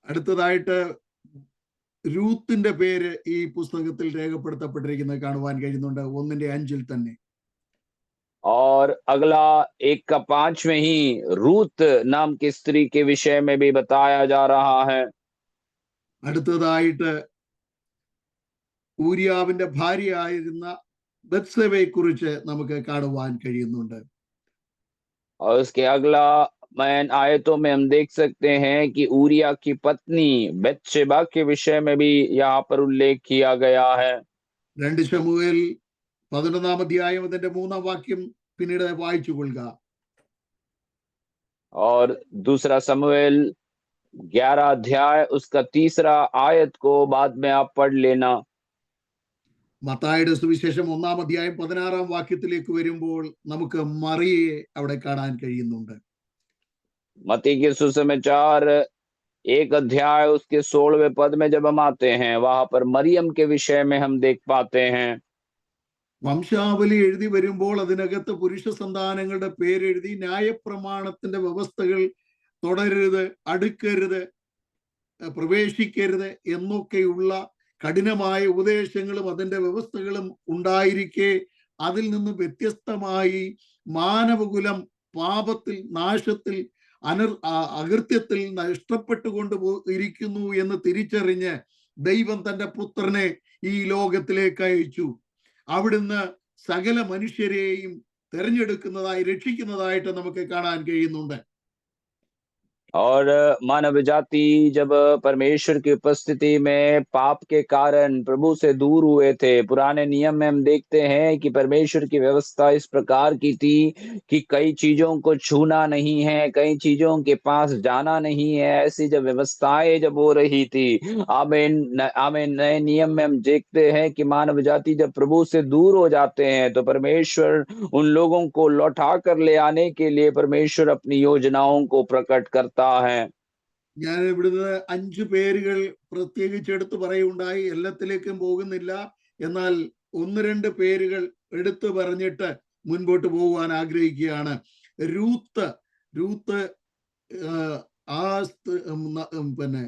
അടുത്തതായിട്ട് രൂത്തിന്റെ പേര് ഈ പുസ്തകത്തിൽ രേഖപ്പെടുത്തപ്പെട്ടിരിക്കുന്നത് കാണുവാൻ കഴിയുന്നുണ്ട് 1:5 തന്നെ. और अगला 1:5 में ही रूत नाम की स्त्री के विषय में भी बताया जा रहा है। അടുത്തതായിട്ട് ഊരിയാവിന്റെ ഭാര്യയായിരുന്ന ബത്സേബയെ കുറിച്ച് നമുക്ക് കാണുവാൻ കഴിയുന്നുണ്ട്. और उसके अगला आयतों में हम देख सकते हैं कि ऊरिया की पत्नी बत्शेबा के विषय में भी यहाँ पर उल्लेख किया गया है। 2 ശമൂവേൽ 11-ാം അധ്യായം അതിന്റെ 3-ാം വാക്യം പിന്നീട് വായിച്ചു കൊള്ളുക. और दूसरा समूएल 11 अध्याय उसका 3 आयत को बाद में आप पढ़ लेना। മത്തായിയുടെ സുവിശേഷം 1-ാം അധ്യായം 16-ാം വാക്യത്തിലേക്ക് വരുമ്പോൾ നമുക്ക് മറിയയെ അവിടെ കാണാൻ കഴിയുന്നുണ്ട്. मत्ती के सुसमाचार 1 अध्याय उसके 16वें पद में जब हम आते हैं वहां पर मरियम के विषय में हम देख पाते हैं। വംശാവലി എഴുതി വരുമ്പോൾ അതിനകത്ത് പുരുഷ സന്താനങ്ങളുടെ പേരെഴുതി ന്യായപ്രമാണത്തിന്റെ വ്യവസ്ഥകൾ തുടരരുത്, അടുക്കരുത്, പ്രവേശിക്കരുത് എന്നൊക്കെയുള്ള കഠിനമായ ഉപദേശങ്ങളും അതിന്റെ വ്യവസ്ഥകളും ഉണ്ടായിരിക്കെ അതിൽ നിന്ന് വ്യത്യസ്തമായി മാനവകുലം പാപത്തിൽ, നാശത്തിൽ, അകൃത്യത്തിൽ നഷ്ടപ്പെട്ടുകൊണ്ട് ഇരിക്കുന്നു എന്ന് തിരിച്ചറിഞ്ഞ് ദൈവം തന്റെ പുത്രനെ ഈ ലോകത്തിലേക്ക് അയച്ചു. അവിടുന്ന് സകല മനുഷ്യരെയും തെരഞ്ഞെടുക്കുന്നതായി, രക്ഷിക്കുന്നതായിട്ട് നമുക്ക് കാണാൻ കഴിയുന്നുണ്ട്. और मानव जाति जब परमेश्वर की उपस्थिति में पाप के कारण प्रभु से दूर हुए थे, पुराने नियम में हम देखते हैं कि परमेश्वर की व्यवस्था इस प्रकार की थी कि कई चीजों को छूना नहीं है, कई चीजों के पास जाना नहीं है। ऐसी जब व्यवस्थाएं जब हो रही थी, आमीन, नए नियम में हम देखते हैं कि मानव जाति जब प्रभु से दूर हो जाते हैं तो परमेश्वर उन लोगों को लौटा कर ले आने के लिए परमेश्वर अपनी योजनाओं को प्रकट करता है। ഞാൻ ഇവിടുന്ന് 5 പേരുകൾ പ്രത്യേകിച്ച് എടുത്തു പറയുണ്ടായി. എല്ലാത്തിലേക്കും പോകുന്നില്ല. എന്നാൽ 1-2 പേരുകൾ എടുത്തു പറഞ്ഞിട്ട് മുൻപോട്ട് പോകുവാൻ ആഗ്രഹിക്കുകയാണ്. രൂത്ത് പിന്നെ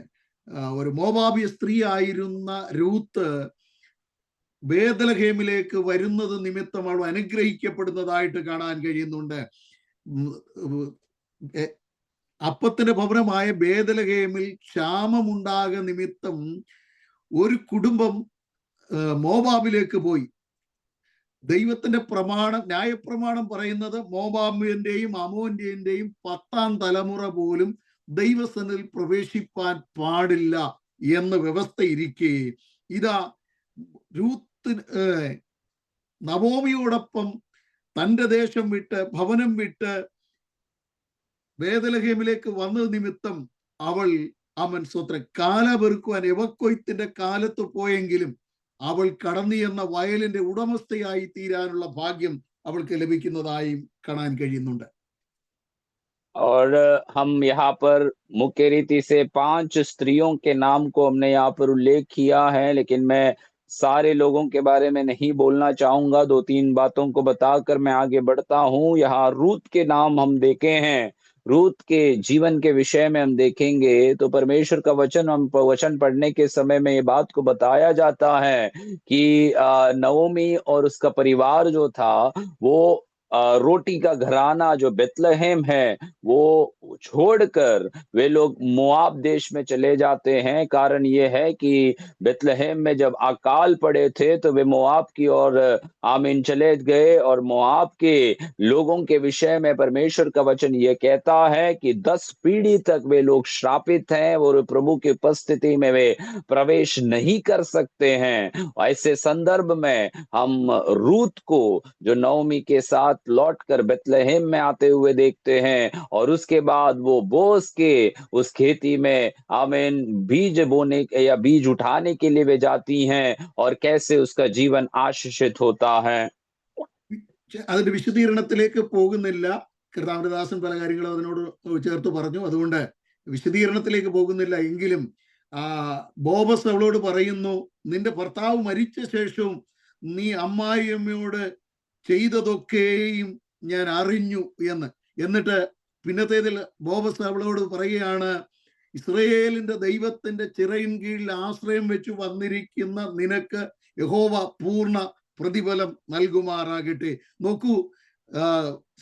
ഒരു മോവാബിയ സ്ത്രീ ആയിരുന്ന രൂത്ത് ബേത്ലഹേമിലേക്ക് വരുന്നത് നിമിത്തം അവൾ അനുഗ്രഹിക്കപ്പെടുന്നതായിട്ട് കാണാൻ കഴിയുന്നുണ്ട്. അപ്പത്തിന്റെ ഭവനമായ ബേത്ലഹേമിൽ ക്ഷാമമുണ്ടാക നിമിത്തം ഒരു കുടുംബം മോവാബിലേക്ക് പോയി. ദൈവത്തിന്റെ ന്യായപ്രമാണം പറയുന്നത് മോവാബിന്റെയും അമോന്റെയും 10-ാം തലമുറ പോലും ദൈവസന്നിധിയിൽ പ്രവേശിപ്പാൻ പാടില്ല എന്ന് വ്യവസ്ഥ ഇരിക്കെ, ഇതാ നവോമിയോടൊപ്പം തന്റെ ദേശം വിട്ട്, ഭവനം വിട്ട് ബേത്ലഹേമിലേക്ക് വന്നത് നിമിത്തം അവൾ കാല പെറുക്കുവാൻ എവക്കൊയ്ത്തിന്റെ കാലത്ത് പോയെങ്കിലും അവൾ കടന്നു എന്ന വയലിന്റെ ഉടമസ്ഥയായി തീരാനുള്ള ഭാഗ്യം അവൾക്ക് ലഭിക്കുന്നതായും കാണാൻ കഴിയുന്നുണ്ട്. और हम यहाँ पर मुख्य रीति से 5 स्त्रियों के नाम को हमने यहाँ पर उल्लेख किया है, लेकिन मैं सारे लोगों के बारे में नहीं बोलना चाहूंगा। 2-3 बातों को बताकर मैं आगे बढ़ता हूँ। यहाँ रूत के नाम हम देखे हैं। रूत के जीवन के विषय में हम देखेंगे तो परमेश्वर का वचन पढ़ने के समय में ये बात को बताया जाता है कि नवोमी और उसका परिवार जो था वो रोटी का घराना जो बेतलहम है वो छोड़कर वे लोग मोआब देश में चले जाते हैं। कारण ये है कि बेतलहम में जब अकाल पड़े थे तो वे मोआब की ओर आमीन चले गए, और मोआब के लोगों के विषय में परमेश्वर का वचन ये कहता है कि 10 पीढ़ी तक वे लोग श्रापित हैं और प्रभु की उपस्थिति में वे प्रवेश नहीं कर सकते हैं। ऐसे संदर्भ में हम रूत को जो नवमी के साथ लौट कर बेतलहम में आते हुए देखते हैं और उसके बाद वो बोस के उस खेती में आमीन बीज बोने या बीज उठाने के लिए वे जाती हैं और कैसे उसका जीवन आशीषित होता है। അതിന്റെ വിശദീകരണത്തിലേക്ക് പോകുന്നില്ല. കർത്താവിന്റെ ദാസൻ പല കാര്യങ്ങളും അതിനോട് ചേർത്ത് പറഞ്ഞു. അതുകൊണ്ട് വിശദീകരണത്തിലേക്ക് പോകുന്നില്ല. എങ്കിലും ബോബസ് അവളോട് പറയുന്നു, നിന്റെ ഭർത്താവ് മരിച്ച ശേഷവും നീ അമ്മായിയമ്മയോട് ചെയ്തതൊക്കെയും ഞാൻ അറിഞ്ഞു എന്ന്. എന്നിട്ട് പിന്നത്തേതിൽ ബോബസ് അവളോട് പറയുകയാണ്, ഇസ്രയേലിന്റെ ദൈവത്തിന്റെ ചിറയിൻ കീഴിൽ ആശ്രയം വെച്ച് വന്നിരിക്കുന്ന നിനക്ക് യഹോവ പൂർണ്ണ പ്രതിഫലം നൽകുമാറാകട്ടെ. നോക്കൂ,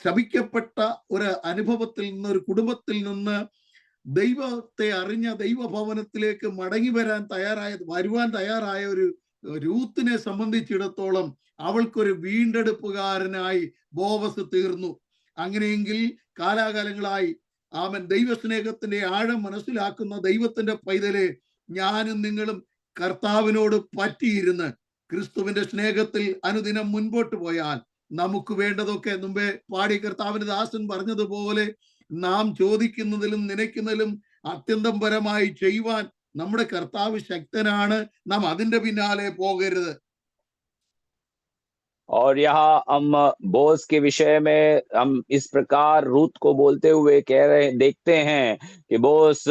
ശപിക്കപ്പെട്ട ഒരു അനുഭവത്തിൽ നിന്ന്, ഒരു കുടുംബത്തിൽ നിന്ന് ദൈവത്തെ അറിഞ്ഞ ദൈവഭവനത്തിലേക്ക് മടങ്ങി വരുവാൻ തയ്യാറായ ഒരു രൂത്തിനെ സംബന്ധിച്ചിടത്തോളം അവൾക്കൊരു വീണ്ടെടുപ്പുകാരനായി ബോവസ് തീർന്നു. അങ്ങനെയെങ്കിൽ കാലാകാലങ്ങളായി ആമൻ ദൈവസ്നേഹത്തിന്റെ ആഴം മനസ്സിലാക്കുന്ന ദൈവത്തിന്റെ പൈതലെ, ഞാനും നിങ്ങളും കർത്താവിനോട് പറ്റിയിരുന്ന് ക്രിസ്തുവിന്റെ സ്നേഹത്തിൽ അനുദിനം മുൻപോട്ട് പോയാൽ നമുക്ക് വേണ്ടതൊക്കെ മുമ്പേ പാടി കർത്താവിന്റെ ദാസൻ പറഞ്ഞതുപോലെ നാം ചോദിക്കുന്നതിലും നനയ്ക്കുന്നതിലും അത്യന്തം പരമായി ചെയ്യുവാൻ നമ്മുടെ കർത്താവ് ശക്തനാണ്. നാം അതിന്റെ പിന്നാലെ പോകരുത്. और यहाँ हम बोस के विषय में हम इस प्रकार रूत को बोलते हुए देखते हैं कि बोस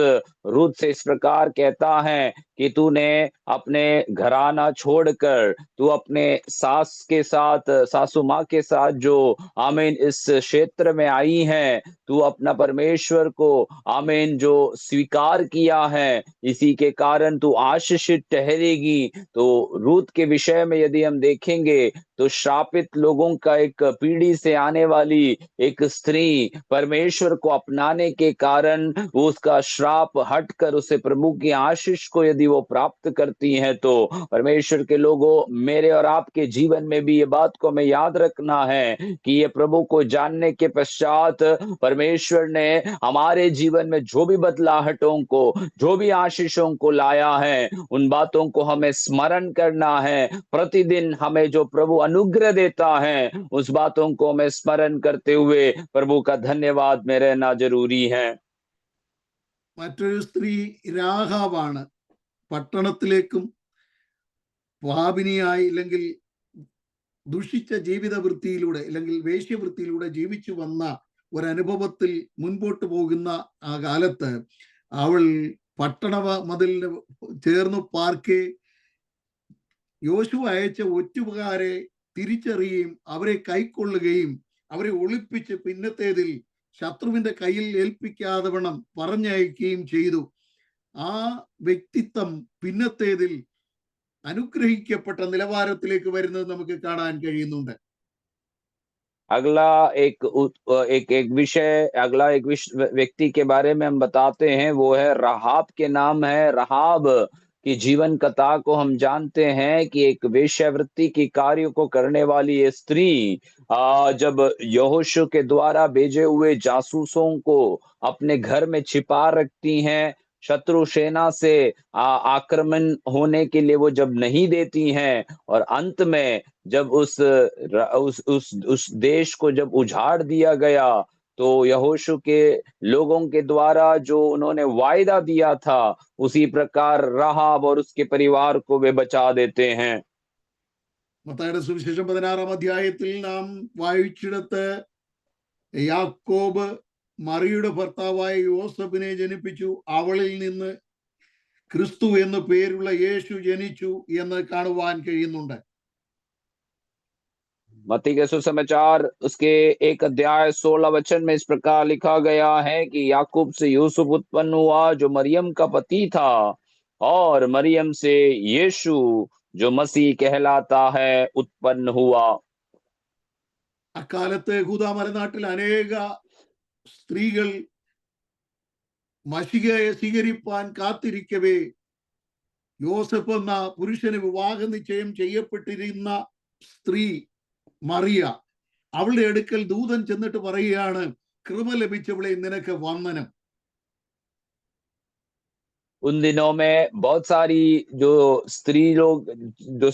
रूत से इस प्रकार कहता है कि तूने अपने घराना छोड़कर तू अपने सासू माँ के साथ जो आमीन इस क्षेत्र में आई है, तू अपना परमेश्वर को आमीन जो स्वीकार किया है, इसी के कारण तू आशीषित ठहरेगी। तो रूत के विषय में यदि हम देखेंगे तो श्रापित लोगों का एक पीढ़ी से आने वाली एक स्त्री परमेश्वर को अपनाने के कारण वो उसका श्राप हटकर उसे प्रभु की आशीष को यदि वो प्राप्त करती हैं, तो परमेश्वर के लोगों, मेरे और आपके जीवन में भी ये बात को हमें याद रखना है कि ये प्रभु को जानने के पश्चात परमेश्वर ने हमारे जीवन में जो भी बदलाहटों को, जो भी आशीषों को लाया है, उन बातों को हमें स्मरण करना है। प्रतिदिन हमें जो प्रभु अनुग्रह देता है, उस बातों को हमें स्मरण करते हुए प्रभु का धन्यवाद में रहना जरूरी है। മറ്റൊരു സ്ത്രീ രാഹാബാണ്. പട്ടണത്തിലേക്കും പാപിനിയായി അല്ലെങ്കിൽ ദുഷിച്ച ജീവിത വൃത്തിയിലൂടെ അല്ലെങ്കിൽ വേശ്യവൃത്തിയിലൂടെ ജീവിച്ചു വന്ന ഒരനുഭവത്തിൽ മുൻപോട്ട് പോകുന്ന ആ കാലത്ത് അവൾ പട്ടണ മതിലിന് ചേർന്ന് പാർക്കെ യോശുവ അയച്ച ഒറ്റുകാരെ തിരിച്ചറിയുകയും അവരെ കൈക്കൊള്ളുകയും അവരെ ഒളിപ്പിച്ച് പിന്നത്തേതിൽ ശത്രുവിന്റെ കയ്യിൽ ഏൽപ്പിക്കാതെ വണ്ണം പറഞ്ഞയക്കുകയും ചെയ്തു. ആ വ്യക്തിത്വം പിന്നത്തേതിൽ അനുഗ്രഹിക്കപ്പെട്ട നിലവാരത്തിലേക്ക് വരുന്നത് നമുക്ക് കാണാൻ കഴിയുന്നുണ്ട്. अगला एक व्यक्ति के बारे में हम बताते हैं, वो है रहाब के नाम है। रहाब की जीवन कथा को हम जानते हैं कि एक वेश्यावृत्ति की कार्य को करने वाली ये स्त्री जब यहोशू के द्वारा भेजे हुए जासूसों को अपने घर में छिपा रखती हैं, शत्रु सेना से आक्रमण होने के लिए वो जब नहीं देती हैं, और अंत में जब उस देश को जब उजाड़ दिया गया, तो यहोशू के लोगों के द्वारा जो उन्होंने वायदा दिया था, उसी प्रकार रहाब और उसके परिवार को वे बचा देते हैं। മത്തായിയുടെ സുവിശേഷം 16-ാം അധ്യായത്തിൽ നാം വായിച്ചിടത്ത് യാക്കോബ് മറിയുടെ ഭർത്താവായ യോസഫിനെ ജനിപ്പിച്ചു, അവളിൽ നിന്ന് ക്രിസ്തു എന്ന് പേരുള്ള യേശു ജനിച്ചു എന്ന് കാണുവാൻ കഴിയുന്നുണ്ട്. मत्ती के सुसमाचार उसके 1 अध्याय 16 वचन में इस प्रकार लिखा गया है कि याकूब से यूसुफ उत्पन्न हुआ जो मरियम का पति था, और मरियम से यीशु जो मसीह कहलाता है उत्पन्न हुआ। അക്കാലത്ത് യഹൂദ മലനാട്ടിൽ അനേക സ്ത്രീകൾ മശിഹയെ സ്വീകരിപ്പാൻ കാത്തിരിക്കവേ യോസഫ് എന്ന പുരുഷന് വിവാഹ നിശ്ചയം ചെയ്യപ്പെട്ടിരുന്ന സ്ത്രീ മറിയ, അവളുടെ അടുക്കൽ ദൂതൻ ചെന്നിട്ട് പറയുകയാണ്, കൃപ ലഭിച്ചവളെ നിനക്ക് വന്ദനം. उन दिनों में बहुत सारी जो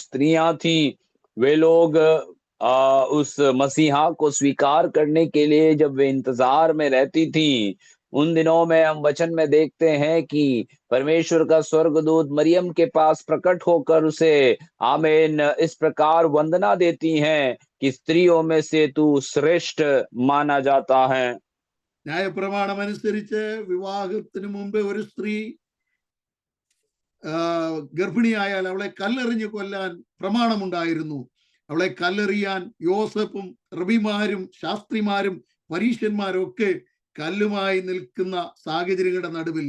स्त्रियां थी, वे लोग उस मसीहा को स्वीकार करने के लिए जब वे इंतजार में रहती थीं, उन दिनों में हम वचन में देखते हैं कि परमेश्वर का स्वर्गदूत मरियम के पास प्रकट होकर उसे आमीन इस प्रकार वंदना देती हैं कि स्त्रियों में से तू श्रेष्ठ माना जाता है। ന്യായപ്രമാണം അനുസരിച്ച് വിവാഹത്തിന് മുമ്പേ ഒരു സ്ത്രീ ഗർഭിണിയായാൽ അവളെ കല്ലെറിഞ്ഞു കൊല്ലാൻ പ്രമാണമുണ്ടായിരുന്നു. അവളെ കല്ലെറിയാൻ യോസഫും റബിമാരും ശാസ്ത്രിമാരും പരീശന്മാരും ഒക്കെ കല്ലുമായി നിൽക്കുന്ന സാഹചര്യങ്ങളുടെ നടുവിൽ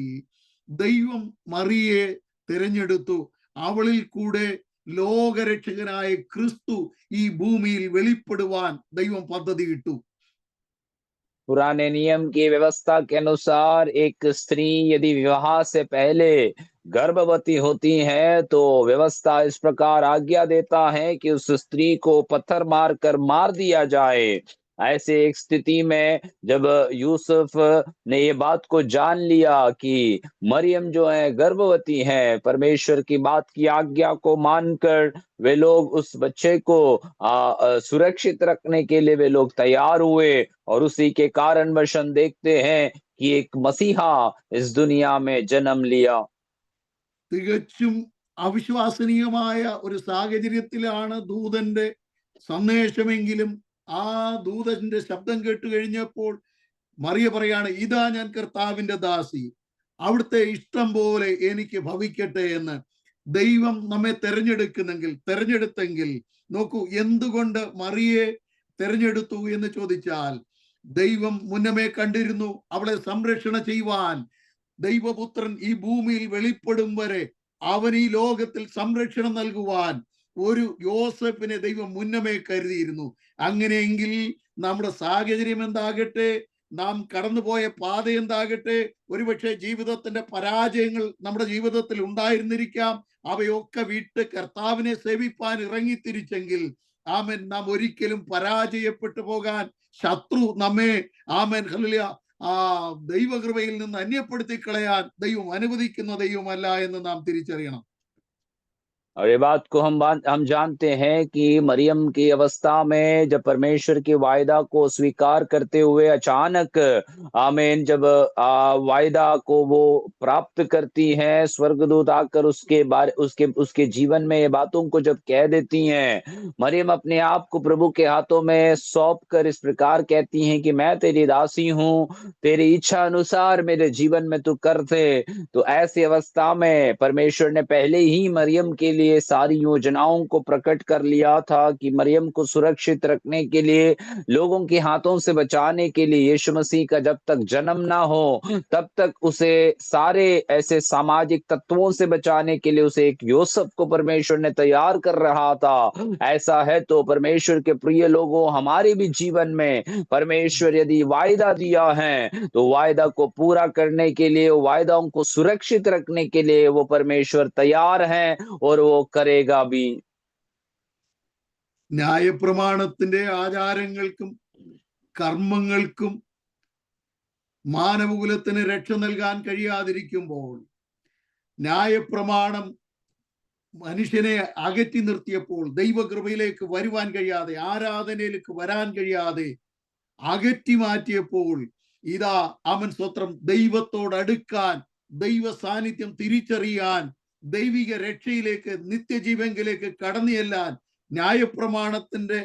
ദൈവം മറിയെ തിരഞ്ഞെടുത്തു. അവളിൽ കൂടെ ലോകരക്ഷകനായ ക്രിസ്തു ഈ ഭൂമിയിൽ വെളിപ്പെടുവാൻ ദൈവം പദ്ധതിയിട്ടു. पुराने नियम की व्यवस्था के अनुसार एक स्त्री यदि विवाह से पहले गर्भवती होती है तो व्यवस्था इस प्रकार आज्ञा देता है कि उस स्त्री को पत्थर मारकर मार दिया जाए। ऐसे एक स्थिति में जब यूसुफ ने ये बात को जान लिया कि मरियम जो है गर्भवती है, परमेश्वर की बात की आज्ञा को मानकर वे लोग उस बच्चे को सुरक्षित रखने के लिए वे लोग तैयार हुए और उसी के कारणवश हम देखते हैं कि एक मसीहा इस दुनिया में जन्म लिया। തികച്ചും അവിശ്വസനീയമായ ഒരു സാഹചര്യത്തിലാണ് ദൂതന്റെ സന്ദേശമെങ്കിലും ആ ദൂതന്റെ ശബ്ദം കേട്ടു കഴിഞ്ഞപ്പോൾ മറിയ പറയാണ്, ഇതാ ഞാൻ കർത്താവിന്റെ ദാസി, അവിടുത്തെ ഇഷ്ടം പോലെ എനിക്ക് ഭവിക്കട്ടെ എന്ന്. ദൈവം നമ്മെ തെരഞ്ഞെടുത്തെങ്കിൽ നോക്കൂ, എന്തുകൊണ്ട് മറിയെ തെരഞ്ഞെടുത്തു എന്ന് ചോദിച്ചാൽ, ദൈവം മുന്നമേ കണ്ടിരുന്നു അവളെ സംരക്ഷണ ചെയ്യുവാൻ. ദൈവപുത്രൻ ഈ ഭൂമിയിൽ വെളിപ്പെടും വരെ അവൻ ഈ ലോകത്തിൽ സംരക്ഷണം നൽകുവാൻ ഒരു യോസഫിനെ ദൈവം മുന്നമേ കരുതിയിരുന്നു. അങ്ങനെയെങ്കിൽ നമ്മുടെ സാഹചര്യം എന്താകട്ടെ, നാം കടന്നുപോയ പാത എന്താകട്ടെ, ഒരുപക്ഷെ ജീവിതത്തിന്റെ പരാജയങ്ങൾ നമ്മുടെ ജീവിതത്തിൽ ഉണ്ടായിരുന്നിരിക്കാം, അവയൊക്കെ വിട്ട് കർത്താവിനെ സേവിപ്പാൻ ഇറങ്ങിത്തിരിച്ചെങ്കിൽ ആമേൻ നാം ഒരിക്കലും പരാജയപ്പെട്ടു പോകാൻ ശത്രു നമ്മെ ആമേൻ ഹല്ലേലൂയ ദൈവകൃപയിൽ നിന്ന് അന്യപ്പെടുത്തി കളയാൻ ദൈവം അനുവദിക്കുന്ന ദൈവമല്ല എന്ന് നാം തിരിച്ചറിയണം. और ये बात को हम जानते हैं कि मरियम की अवस्था में जब परमेश्वर की वायदा को स्वीकार करते हुए अचानक आमीन जब वायदा को वो प्राप्त करती हैं, स्वर्गदूत आकर उसके जीवन में ये बातों को जब कह देती हैं, मरियम अपने आप को प्रभु के हाथों में सौंप कर इस प्रकार कहती हैं कि मैं तेरी दासी हूँ, तेरी इच्छा अनुसार मेरे जीवन में तू कर दे। तो ऐसी अवस्था में परमेश्वर ने पहले ही मरियम के लिए सारी योजनाओं को प्रकट कर लिया था कि मरियम को सुरक्षित रखने के लिए, लोगों के हाथों से बचाने के लिए, यीशु मसीह का जब तक जन्म ना हो तब तक उसे सारे ऐसे सामाजिक तत्वों से बचाने के लिए उसे एक यूसुफ को परमेश्वर ने तैयार कर रहा था। ऐसा है तो परमेश्वर के प्रिय लोगों, हमारे भी जीवन में परमेश्वर यदि वायदा दिया है तो वायदा को पूरा करने के लिए, वायदाओं को सुरक्षित रखने के लिए वो परमेश्वर तैयार है और वो करेगा भी। ന്യായപ്രമാണത്തിന്റെ ആചാരങ്ങൾക്കും കർമ്മങ്ങൾക്കും മാനവകുലത്തിന് രക്ഷ നൽകാൻ കഴിയാതിരിക്കുമ്പോൾ, ന്യായപ്രമാണം മനുഷ്യനെ അകറ്റി നിർത്തിയപ്പോൾ, ദൈവകൃപയിലേക്ക് വരുവാൻ കഴിയാതെ, ആരാധനയിലേക്ക് വരാൻ കഴിയാതെ അകറ്റി മാറ്റിയപ്പോൾ, ഇതാ അവൻ സ്വത്രം ദൈവത്തോടടുക്കാൻ, ദൈവ സാന്നിധ്യം തിരിച്ചറിയാൻ, ദൈവിക രക്ഷയിലേക്ക്, നിത്യജീവങ്കിലേക്ക് കടന്നു ചെല്ലാൻ ന്യായപ്രമാണത്തിന്റെ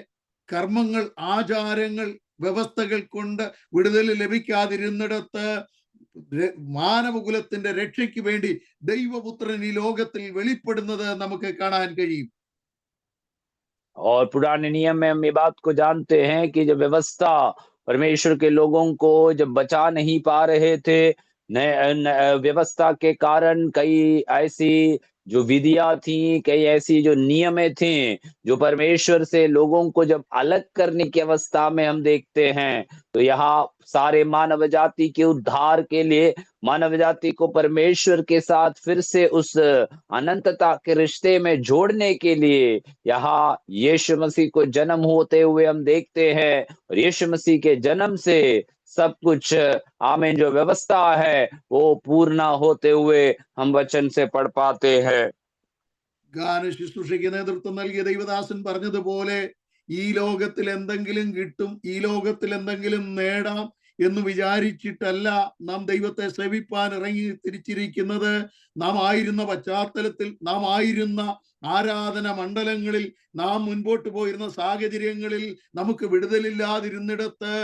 കർമ്മങ്ങൾ, ആചാരങ്ങൾ, വ്യവസ്ഥകൾ കൊണ്ട് വിടുതൽ ലഭിക്കാതിരുന്നിടത്ത് മാനവകുലത്തിന്റെ രക്ഷയ്ക്ക് വേണ്ടി ദൈവപുത്രൻ ഈ ലോകത്തിൽ വെളിപ്പെടുന്നത് നമുക്ക് കാണാൻ കഴിയും. और पुराने नियम में हम ये बात को जानते हैं कि जब व्यवस्था परमेश्वर के लोगों को जब बचा नहीं पा रहे थे, व्यवस्था के कारण कई ऐसी जो विधियां थी, कई ऐसी जो नियमें थे जो परमेश्वर से लोगों को जब अलग करने की अवस्था में हम देखते हैं, तो यहाँ सारे मानव जाति के उद्धार के लिए, मानव जाति को परमेश्वर के साथ फिर से उस अनंतता के रिश्ते में जोड़ने के लिए यहाँ यीशु मसीह को जन्म होते हुए हम देखते हैं। और यीशु मसीह के जन्म से सब कुछ आमीन जो व्यवस्था है वो पूर्ण होते हुए हम वचन से पढ़ पाते हैं। ഗാന ശുശ്രൂഷയ്ക്ക് നേതൃത്വം നൽകിയ ദൈവദാസൻ പറഞ്ഞതുപോലെ, ഈ ലോകത്തിൽ എന്തെങ്കിലും കിട്ടും, ഈ ലോകത്തിൽ എന്തെങ്കിലും നേടാം എന്ന് വിചാരിച്ചിട്ടല്ല നാം ദൈവത്തെ സേവിപ്പാൻ ഇറങ്ങി തിരിച്ചിരിക്കുന്നത്. നാം ആയിരുന്ന പശ്ചാത്തലത്തിൽ, നാം ആയിരുന്ന ആരാധന മണ്ഡലങ്ങളിൽ, നാം മുൻപോട്ട് പോയിരുന്ന സാഹചര്യങ്ങളിൽ നമുക്ക് വിടുതലില്ലാതിരുന്നിടത്ത്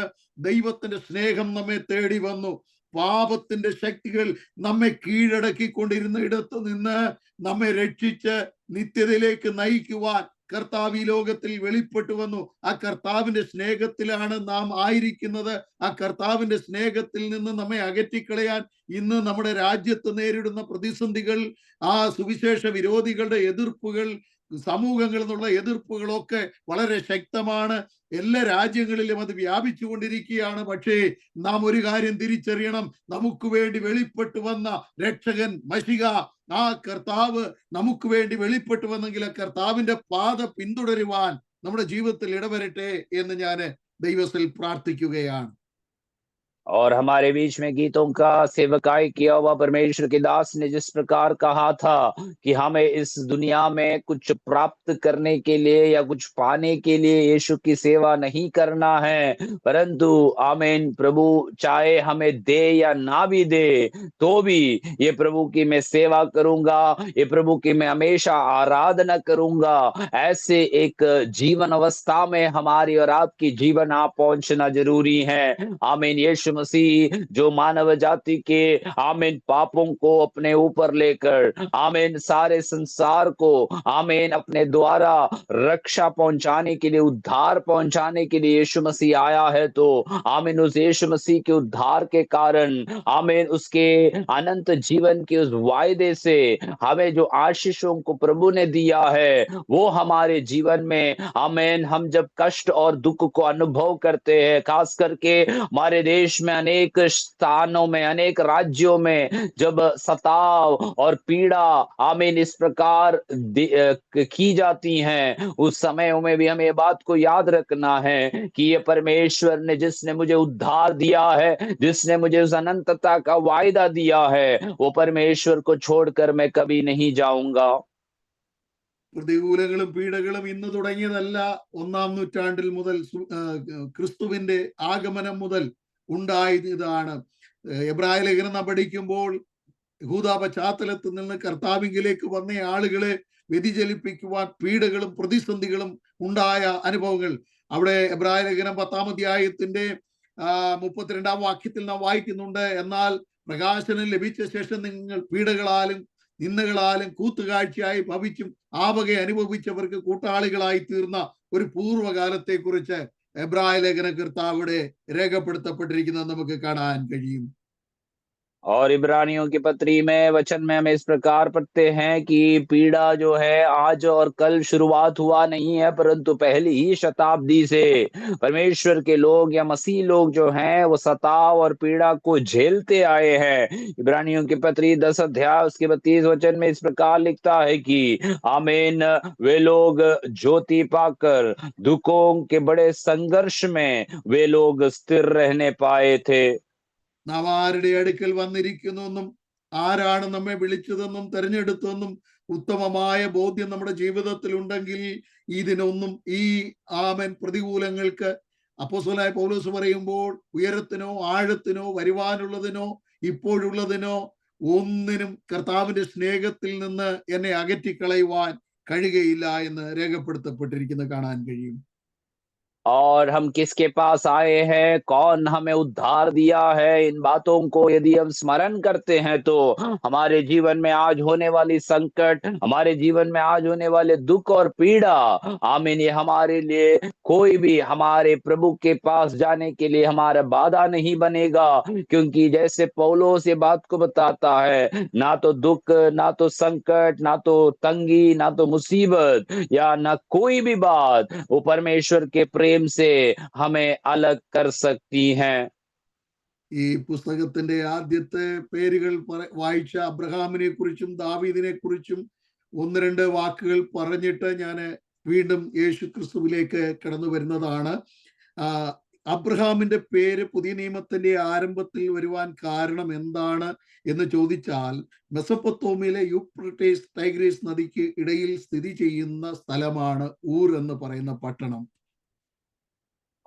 ദൈവത്തിന്റെ സ്നേഹം നമ്മെ തേടി വന്നു. പാപത്തിന്റെ ശക്തികൾ നമ്മെ കീഴടക്കിക്കൊണ്ടിരുന്ന ഇടത്ത് നിന്ന് നമ്മെ രക്ഷിച്ച് നിത്യതയിലേക്ക് നയിക്കുവാൻ കർത്താവ് ഈ ലോകത്തിൽ വെളിപ്പെട്ടു വന്നു. ആ കർത്താവിന്റെ സ്നേഹത്തിലാണ് നാം ആയിരിക്കുന്നത്. ആ കർത്താവിന്റെ സ്നേഹത്തിൽ നിന്ന് നമ്മെ അകറ്റിക്കളയാൻ ഇന്ന് നമ്മുടെ രാജ്യത്ത് നേരിടുന്ന പ്രതിസന്ധികൾ, ആ സുവിശേഷ വിരോധികളുടെ എതിർപ്പുകൾ, സമൂഹങ്ങളിൽ നിന്നുള്ള എതിർപ്പുകളൊക്കെ വളരെ ശക്തമാണ്. എല്ലാ രാജ്യങ്ങളിലും അത് വ്യാപിച്ചു കൊണ്ടിരിക്കുകയാണ്. പക്ഷേ നാം ഒരു കാര്യം തിരിച്ചറിയണം, നമുക്ക് വേണ്ടി വെളിപ്പെട്ടു വന്ന രക്ഷകൻ മശിഹ, ആ കർത്താവ് നമുക്ക് വേണ്ടി വെളിപ്പെട്ടു വന്നെങ്കിൽ ആ കർത്താവിന്റെ പാത പിന്തുടരുവാൻ നമ്മുടെ ജീവിതത്തിൽ ഇടവരട്ടെ എന്ന് ഞാൻ ദൈവത്തിൽ പ്രാർത്ഥിക്കുകയാണ്. और हमारे बीच में गीतों का सेवकाई किया हुआ परमेश्वर के दास ने जिस प्रकार कहा था कि हमें इस दुनिया में कुछ प्राप्त करने के लिए या कुछ पाने के लिए यीशु की सेवा नहीं करना है, परंतु आमीन, प्रभु चाहे हमें दे या ना भी दे तो भी ये प्रभु की मैं सेवा करूंगा, ये प्रभु की मैं हमेशा आराधना करूंगा। ऐसे एक जीवन अवस्था में हमारी और आपकी जीवन आप पहुंचना जरूरी है। आमीन। यीशु मसीह जो मानव जाति के आमीन पापों को अपने ऊपर लेकर आमीन सारे संसार को आमीन अपने द्वारा रक्षा पहुंचाने के लिए, उद्धार पहुंचाने के लिए यीशु मसीह आया है, तो आमीन उस यीशु मसीह के उद्धार के कारण आमीन उसके अनंत जीवन के उस वायदे से हमें जो आशीषों को प्रभु ने दिया है वो हमारे जीवन में आमीन हम जब कष्ट और दुख को अनुभव करते हैं, खास करके हमारे देश में अनेक स्थानों में, अनेक राज्यों में जब सताव और पीड़ा आमीन इस प्रकार की जाती हैं, उस समयों में भी हमें ये बात को याद रखना है कि ये परमेश्वर ने जिसने मुझे उद्धार दिया है, जिसने मुझे उस अनंतता का वायदा दिया है, वो परमेश्वर को छोड़कर मैं कभी नहीं जाऊंगा। പ്രതികൂലങ്ങളും പീഡകളും ഇന്ന് തുടങ്ങിയതല്ല. 1-ാം നൂറ്റാണ്ടിൽ മുതൽ ക്രിസ്തുവിന്റെ ആഗമനം മുതൽ ഉണ്ടായതാണ്. എബ്രായ ലേഖനം നാം പഠിക്കുമ്പോൾ യഹൂദ പശ്ചാത്തലത്തിൽ നിന്ന് കർത്താവിങ്കിലേക്ക് വന്ന ആളുകളെ വ്യതിചലിപ്പിക്കുവാൻ പീഡകളും പ്രതിസന്ധികളും ഉണ്ടായ അനുഭവങ്ങൾ അവിടെ എബ്രായ ലേഖനം 10-ാം അധ്യായത്തിന്റെ 32-ാം വാക്യത്തിൽ നാം വായിക്കുന്നുണ്ട്. എന്നാൽ പ്രകാശനം ലഭിച്ച ശേഷം നിങ്ങൾ പീഡകളാലും നിന്ദകളാലും കൂത്തുകാഴ്ചയായി ഭവിച്ചും ആവകെ അനുഭവിച്ചവർക്ക് കൂട്ടാളികളായി തീർന്ന ഒരു പൂർവ്വകാലത്തെ കുറിച്ച് എബ്രായ ലേഖന കർത്താവിടെ രേഖപ്പെടുത്തപ്പെട്ടിരിക്കുന്നത് നമുക്ക് കാണാൻ കഴിയും. और इब्रानियों की पत्री में वचन में हमें इस प्रकार पढ़ते हैं कि पीड़ा जो है आज और कल शुरुआत हुआ नहीं है, परंतु पहली ही शताब्दी से परमेश्वर के लोग या मसीह लोग जो हैं वो सताव और पीड़ा को झेलते आए हैं। इब्रानियों की पत्री 10 अध्याय उसके 32 वचन में इस प्रकार लिखता है कि आमीन, वे लोग ज्योति पाकर दुखों के बड़े संघर्ष में वे लोग स्थिर रहने पाए थे। നാം ആരുടെ അടുക്കൽ വന്നിരിക്കുന്നെന്നും ആരാണ് നമ്മെ വിളിച്ചതെന്നും തെരഞ്ഞെടുത്തെന്നും ഉത്തമമായ ബോധ്യം നമ്മുടെ ജീവിതത്തിൽ ഉണ്ടെങ്കിൽ ഇതിനൊന്നും ഈ ആമൻ പ്രതികൂലങ്ങൾക്ക് അപ്പോസ്തലനായ പൗലോസ് പറയുമ്പോൾ ഉയരത്തിനോ ആഴത്തിനോ വരുവാനുള്ളതിനോ ഇപ്പോഴുള്ളതിനോ ഒന്നിനും കർത്താവിന്റെ സ്നേഹത്തിൽ നിന്ന് എന്നെ അകറ്റിക്കളയുവാൻ കഴിയുകയില്ല എന്ന് രേഖപ്പെടുത്തപ്പെട്ടിരിക്കുന്നത് കാണാൻ കഴിയും. और हम किसके पास आए हैं, कौन हमें उद्धार दिया है, इन बातों को यदि हम स्मरण करते हैं तो हमारे जीवन में आज होने वाली संकट, हमारे जीवन में आज होने वाले दुख और पीड़ा आमीन ये हमारे लिए कोई भी हमारे प्रभु के पास जाने के लिए हमारा बाधा नहीं बनेगा। क्योंकि जैसे पौलुस ये बात को बताता है, ना तो दुख, ना तो संकट, ना तो तंगी, ना तो मुसीबत या ना कोई भी बात वो परमेश्वर के प्रेम से हमें अलग कर सकती हैं। ഈ പുസ്തകത്തിന്റെ ആദ്യത്തെ പേരുകൾ വായിച്ച അബ്രഹാമിനെ കുറിച്ചും ദാവീദിനെ കുറിച്ചും 1-2 വാക്കുകൾ പറഞ്ഞിട്ട് ഞാൻ വീണ്ടും യേശു ക്രിസ്തുവിലേക്ക് കടന്നു വരുന്നതാണ്. അബ്രഹാമിന്റെ പേര് പുതിയ നിയമത്തിന്റെ ആരംഭത്തിൽ വരുവാൻ കാരണം എന്താണ് എന്ന് ചോദിച്ചാൽ, മെസൊപ്പൊത്താമിയയിലെ യൂഫ്രട്ടീസ് ടൈഗ്രീസ് നദിക്ക് ഇടയിൽ സ്ഥിതി ചെയ്യുന്ന സ്ഥലമാണ് ഊർ എന്ന് പറയുന്ന പട്ടണം.